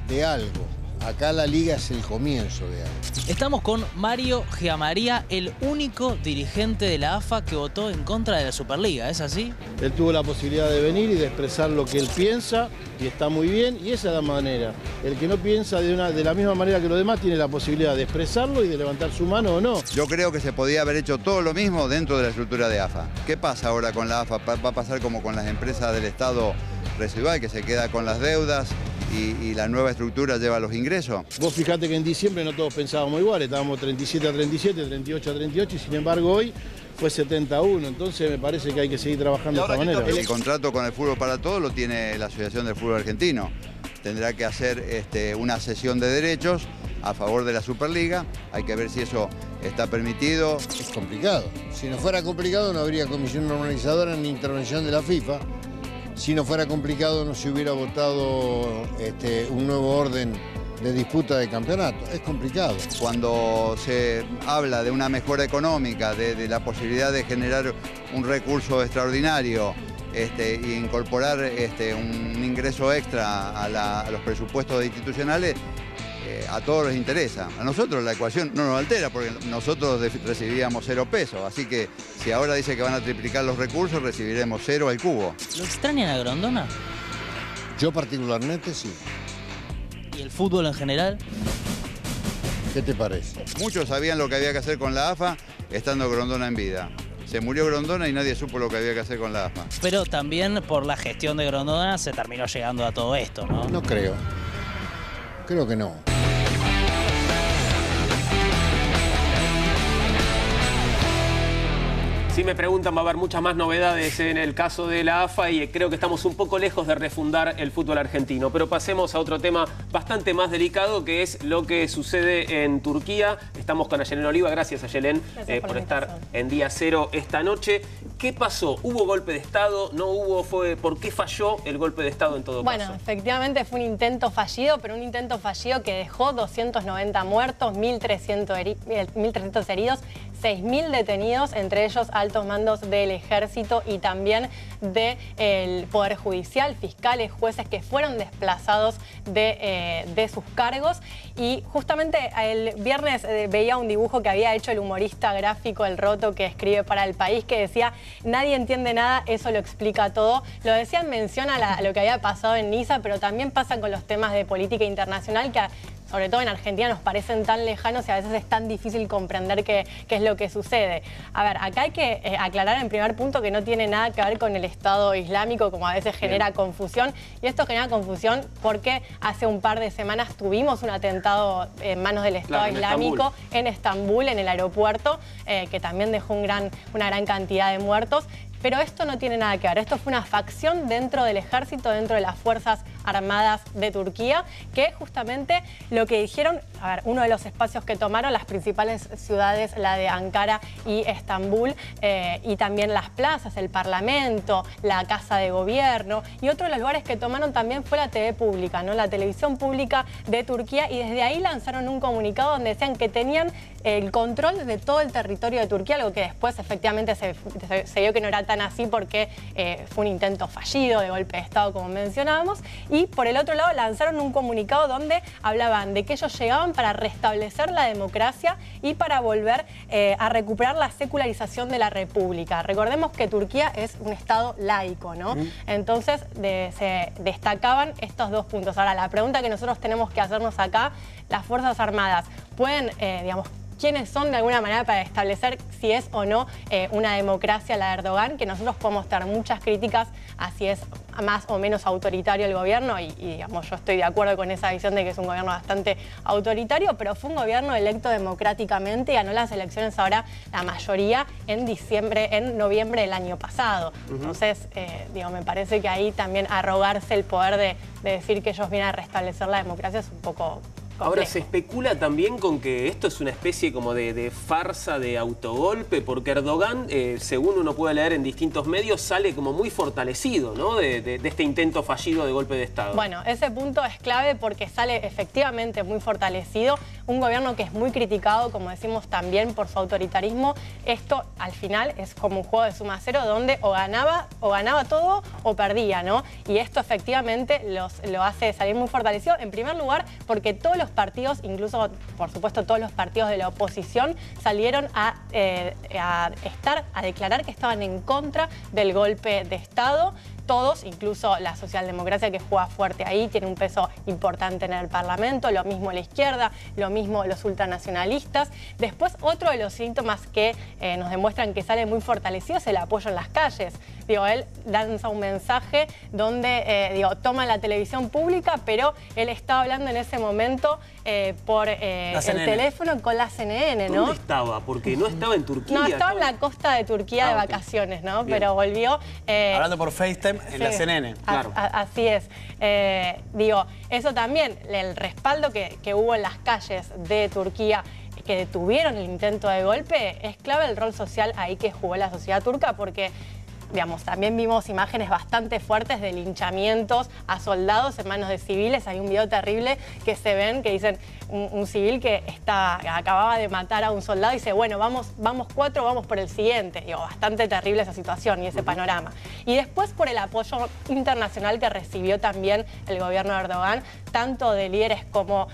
de algo. Acá la liga es el comienzo de algo. Estamos con Mario Giamaría, el único dirigente de la AFA que votó en contra de la Superliga, ¿es así? Él tuvo la posibilidad de venir y de expresar lo que él piensa y está muy bien, y esa es la manera. El que no piensa de la misma manera que los demás tiene la posibilidad de expresarlo y de levantar su mano o no. Yo creo que se podía haber hecho todo lo mismo dentro de la estructura de AFA. ¿Qué pasa ahora con la AFA? Va a pasar como con las empresas del Estado residual, que se queda con las deudas y la nueva estructura lleva los ingresos. Vos fijate que en diciembre no todos pensábamos igual, estábamos 37 a 37, 38 a 38 y sin embargo hoy fue 71, entonces me parece que hay que seguir trabajando de esta manera. El contrato con el Fútbol para Todos lo tiene la Asociación del Fútbol Argentino. Tendrá que hacer una cesión de derechos a favor de la Superliga. Hay que ver si eso está permitido. Es complicado. Si no fuera complicado no habría comisión normalizadora ni intervención de la FIFA. Si no fuera complicado no se hubiera votado un nuevo orden de disputa de campeonato. Es complicado. Cuando se habla de una mejora económica, de la posibilidad de generar un recurso extraordinario e incorporar un ingreso extra a los presupuestos institucionales, a todos les interesa. A nosotros la ecuación no nos altera porque nosotros recibíamos 0 pesos. Así que si ahora dice que van a triplicar los recursos, recibiremos 0 al cubo. ¿Lo extrañan a Grondona? Yo particularmente sí. ¿Y el fútbol en general? ¿Qué te parece? Muchos sabían lo que había que hacer con la AFA estando Grondona en vida. Se murió Grondona y nadie supo lo que había que hacer con la AFA. Pero también por la gestión de Grondona se terminó llegando a todo esto, ¿no? No creo. Creo que no. Si me preguntan, va a haber muchas más novedades en el caso de la AFA y creo que estamos un poco lejos de refundar el fútbol argentino. Pero pasemos a otro tema bastante más delicado, que es lo que sucede en Turquía. Estamos con Ayelen Oliva. Gracias, Ayelen, por estar en Día Cero esta noche. ¿Qué pasó? ¿Hubo golpe de Estado? ¿No hubo? ¿Por qué falló el golpe de Estado en todo caso? Bueno, efectivamente fue un intento fallido, pero un intento fallido que dejó 290 muertos, 1.300 heridos, 6.000 detenidos, entre ellos altos mandos del ejército y también del Poder Judicial, fiscales, jueces que fueron desplazados de sus cargos. Y justamente el viernes veía un dibujo que había hecho el humorista gráfico El Roto, que escribe para El País, que decía: nadie entiende nada, eso lo explica todo. Lo decía en mención a lo que había pasado en Niza, pero también pasa con los temas de política internacional que sobre todo en Argentina nos parecen tan lejanos y a veces es tan difícil comprender qué es lo que sucede. A ver, acá hay que aclarar en primer punto que no tiene nada que ver con el Estado Islámico, como a veces genera confusión. Y esto genera confusión porque hace un par de semanas tuvimos un atentado en manos del Estado Islámico en Estambul, en el aeropuerto, que también dejó una gran cantidad de muertos. Pero esto no tiene nada que ver. Esto fue una facción dentro del ejército, dentro de las Fuerzas Armadas de Turquía, que justamente lo que dijeron, a ver, uno de los espacios que tomaron, las principales ciudades, la de Ankara y Estambul, y también las plazas, el Parlamento, la Casa de Gobierno, y otro de los lugares que tomaron también fue la TV pública, ¿no? La televisión pública de Turquía, y desde ahí lanzaron un comunicado donde decían que tenían el control de todo el territorio de Turquía, algo que después efectivamente se vio que no era tan así porque fue un intento fallido de golpe de Estado, como mencionábamos. Y por el otro lado lanzaron un comunicado donde hablaban de que ellos llegaban para restablecer la democracia y para volver a recuperar la secularización de la República. Recordemos que Turquía es un Estado laico, ¿no? Entonces se destacaban estos dos puntos. Ahora, la pregunta que nosotros tenemos que hacernos acá, las Fuerzas Armadas pueden, digamos, quiénes son de alguna manera para establecer si es o no una democracia la de Erdogan, que nosotros podemos tener muchas críticas a si es más o menos autoritario el gobierno y digamos, yo estoy de acuerdo con esa visión de que es un gobierno bastante autoritario, pero fue un gobierno electo democráticamente y ganó las elecciones ahora la mayoría en noviembre del año pasado. Entonces, digo, me parece que ahí también arrogarse el poder de decir que ellos vienen a restablecer la democracia es un poco Ahora se especula también con que esto es una especie como de farsa de autogolpe, porque Erdogan, según uno puede leer en distintos medios, sale como muy fortalecido, ¿no? de este intento fallido de golpe de Estado. Bueno, ese punto es clave porque sale efectivamente muy fortalecido. Un gobierno que es muy criticado, como decimos, también por su autoritarismo. Esto al final es como un juego de suma cero donde o ganaba todo o perdía, ¿no? Y esto efectivamente lo hace salir muy fortalecido, en primer lugar porque todos los los partidos, incluso por supuesto todos los partidos de la oposición, salieron a declarar que estaban en contra del golpe de Estado. Todos, incluso la socialdemocracia, que juega fuerte ahí, tiene un peso importante en el Parlamento, lo mismo la izquierda, lo mismo los ultranacionalistas. Después, otro de los síntomas que nos demuestran que sale muy fortalecido es el apoyo en las calles. Digo, él lanza un mensaje donde, toma la televisión pública, pero él estaba hablando en ese momento por el teléfono con la CNN, ¿no? ¿Dónde estaba? Porque no estaba en Turquía. No, estaba en la costa de Turquía de vacaciones, ¿no? Bien. Pero volvió... Hablando por FaceTime en la CNN. Claro. Así es. Eso también, el respaldo que hubo en las calles de Turquía, que detuvieron el intento de golpe, es clave el rol social ahí que jugó la sociedad turca, porque... también vimos imágenes bastante fuertes de linchamientos a soldados en manos de civiles. Hay un video terrible que se ven, que dicen un civil que acababa de matar a un soldado y dice, bueno, vamos 4, vamos por el siguiente. Bastante terrible esa situación y ese panorama. Y después por el apoyo internacional que recibió también el gobierno de Erdogan, tanto de líderes como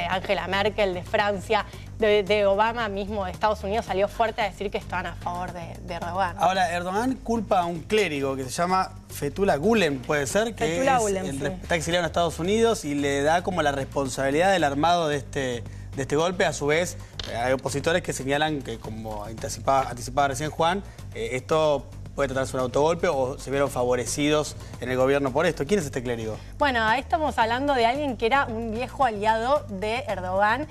Angela Merkel de Francia, de Obama mismo de Estados Unidos, salió fuerte a decir que estaban a favor de Erdogan. Ahora, Erdogan culpa a un clérigo que se llama Fethullah Gülen, puede ser, que Fethullah Gülen, sí. Está exiliado en Estados Unidos y le da como la responsabilidad del armado de este golpe. A su vez, hay opositores que señalan que, como anticipaba recién Juan, esto puede tratarse de un autogolpe o se vieron favorecidos en el gobierno por esto. ¿Quién es este clérigo? Bueno, ahí estamos hablando de alguien que era un viejo aliado de Erdogan.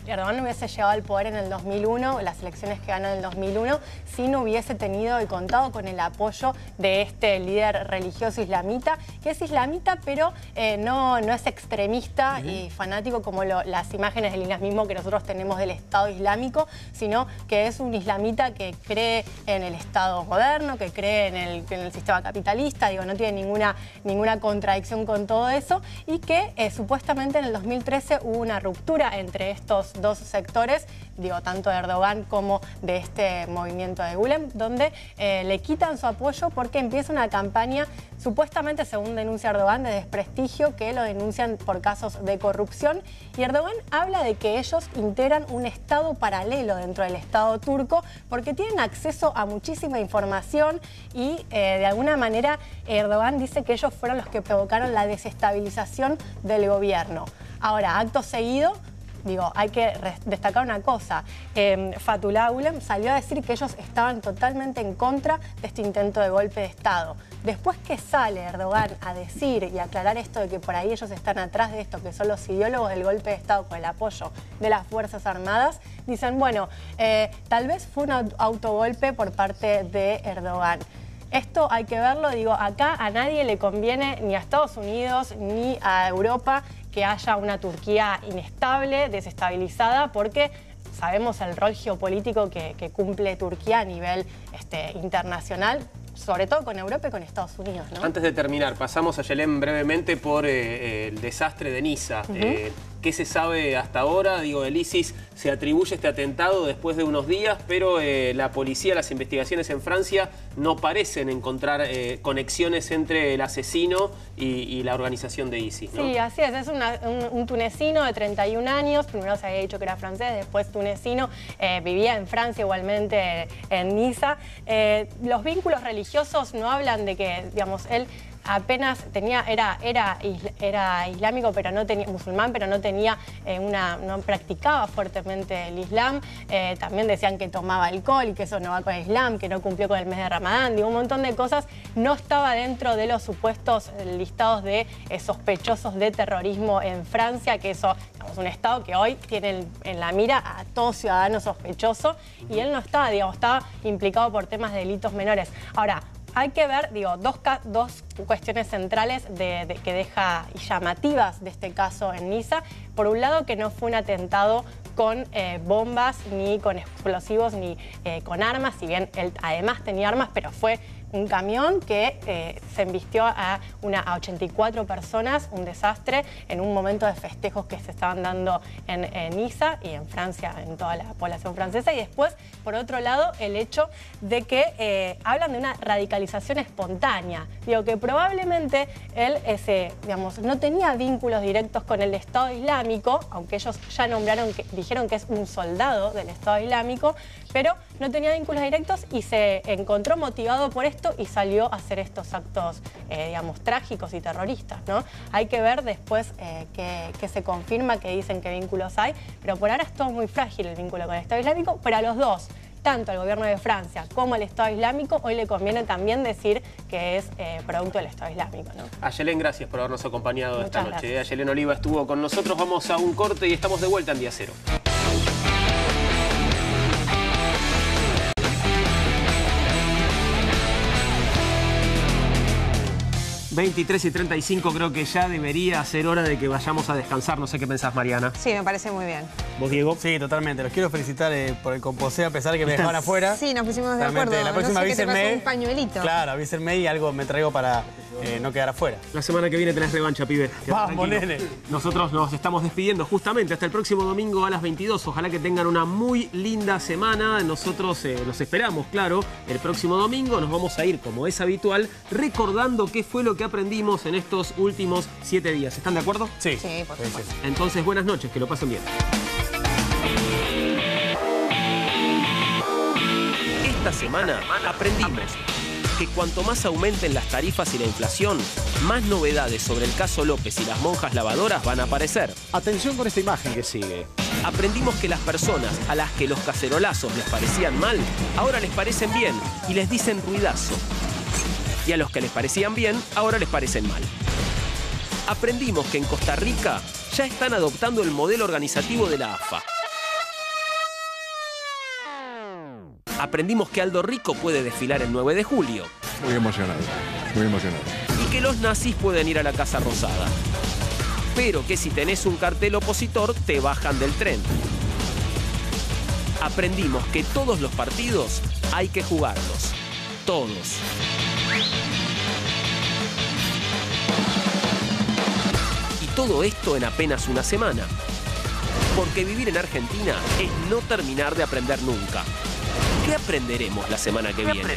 Erdogan no hubiese llegado al poder en el 2001, las elecciones que ganó en el 2001, si no hubiese tenido y contado con el apoyo de este líder religioso islamita, que es islamita, pero no es extremista y fanático como las imágenes del islamismo que nosotros tenemos del Estado Islámico, sino que es un islamita que cree en el Estado moderno, que cree en el sistema capitalista, no tiene ninguna contradicción con todo eso, y que supuestamente en el 2013 hubo una ruptura entre estos dos sectores, tanto de Erdogan como de este movimiento de Gülen, donde le quitan su apoyo porque empieza una campaña, supuestamente, según denuncia Erdogan, de desprestigio, que lo denuncian por casos de corrupción. Y Erdogan habla de que ellos integran un Estado paralelo dentro del Estado turco porque tienen acceso a muchísima información y, de alguna manera, Erdogan dice que ellos fueron los que provocaron la desestabilización del gobierno. Ahora, acto seguido, hay que destacar una cosa. Fethullah Gülen salió a decir que ellos estaban totalmente en contra de este intento de golpe de Estado. Después que sale Erdogan a decir y aclarar esto de que por ahí ellos están atrás de esto, que son los ideólogos del golpe de Estado con el apoyo de las Fuerzas Armadas, dicen, bueno, tal vez fue un autogolpe por parte de Erdogan. Esto hay que verlo, acá a nadie le conviene, ni a Estados Unidos ni a Europa, que haya una Turquía inestable, desestabilizada, porque sabemos el rol geopolítico que cumple Turquía a nivel internacional, sobre todo con Europa y con Estados Unidos, ¿no? Antes de terminar, pasamos a Yelén brevemente por el desastre de Niza. ¿Qué se sabe hasta ahora? El ISIS se atribuye este atentado después de unos días, pero la policía, las investigaciones en Francia no parecen encontrar conexiones entre el asesino y la organización de ISIS, ¿no? Sí, así es. Es un tunecino de 31 años. Primero se había dicho que era francés, después tunecino. Vivía en Francia igualmente, en Niza. Los vínculos religiosos no hablan de que, él apenas era islámico, pero no tenía, musulmán, pero no tenía no practicaba fuertemente el Islam. También decían que tomaba alcohol y que eso no va con el Islam, que no cumplió con el mes de Ramadán, un montón de cosas. No estaba dentro de los supuestos listados de sospechosos de terrorismo en Francia, que eso es un Estado que hoy tiene en la mira a todo ciudadano sospechoso, y él no estaba, estaba implicado por temas de delitos menores. Ahora, hay que ver, dos cuestiones centrales que deja y llamativas de este caso en Niza. Por un lado, que no fue un atentado con bombas, ni con explosivos, ni con armas, si bien él además tenía armas, pero fue un camión que se embistió a 84 personas, un desastre en un momento de festejos que se estaban dando en Niza y en Francia, en toda la población francesa. Y después, por otro lado, el hecho de que hablan de una radicalización espontánea. Digo que probablemente él digamos, no tenía vínculos directos con el Estado Islámico, aunque ellos ya dijeron que es un soldado del Estado Islámico, pero no tenía vínculos directos y se encontró motivado por esto y salió a hacer estos actos, digamos, trágicos y terroristas, ¿no? Hay que ver después que se confirma, que dicen que vínculos hay, pero por ahora es todo muy frágil el vínculo con el Estado Islámico, pero a los dos, tanto al gobierno de Francia como al Estado Islámico, hoy le conviene también decir que es producto del Estado Islámico, ¿no? Ayelén, gracias por habernos acompañado esta noche. Gracias. Ayelén Oliva estuvo con nosotros. Vamos a un corte y estamos de vuelta en Día Cero. 23:35, creo que ya debería ser hora de que vayamos a descansar. No sé qué pensás, Mariana. Sí, me parece muy bien. ¿Vos, Diego? Sí, totalmente. Los quiero felicitar por el composeo, a pesar de que me dejaban afuera. Sí, nos pusimos de Realmente, acuerdo. la próxima no sé qué te pasó, avísenme. un pañuelito. Claro, avísenme y algo me traigo para no quedar afuera. La semana que viene tenés revancha, pibe. Vamos, nene. Nosotros nos estamos despidiendo justamente hasta el próximo domingo a las 22. Ojalá que tengan una muy linda semana. Nosotros los esperamos, claro, el próximo domingo. Nos vamos a ir, como es habitual, recordando qué fue lo que aprendimos en estos últimos 7 días. ¿Están de acuerdo? Sí. Sí, por supuesto. Entonces, buenas noches, que lo pasen bien. Esta semana aprendimos que cuanto más aumenten las tarifas y la inflación, más novedades sobre el caso López y las monjas lavadoras van a aparecer. Atención con esta imagen que sigue. Aprendimos que las personas a las que los cacerolazos les parecían mal, ahora les parecen bien y les dicen ruidazo. Y a los que les parecían bien, ahora les parecen mal. Aprendimos que en Costa Rica ya están adoptando el modelo organizativo de la AFA. Aprendimos que Aldo Rico puede desfilar el 9 de julio. Muy emocionado, muy emocionado. Y que los nazis pueden ir a la Casa Rosada. Pero que si tenés un cartel opositor, te bajan del tren. Aprendimos que todos los partidos hay que jugarlos. Todos. Y todo esto en apenas una semana. Porque vivir en Argentina es no terminar de aprender nunca. ¿Qué aprenderemos la semana que viene?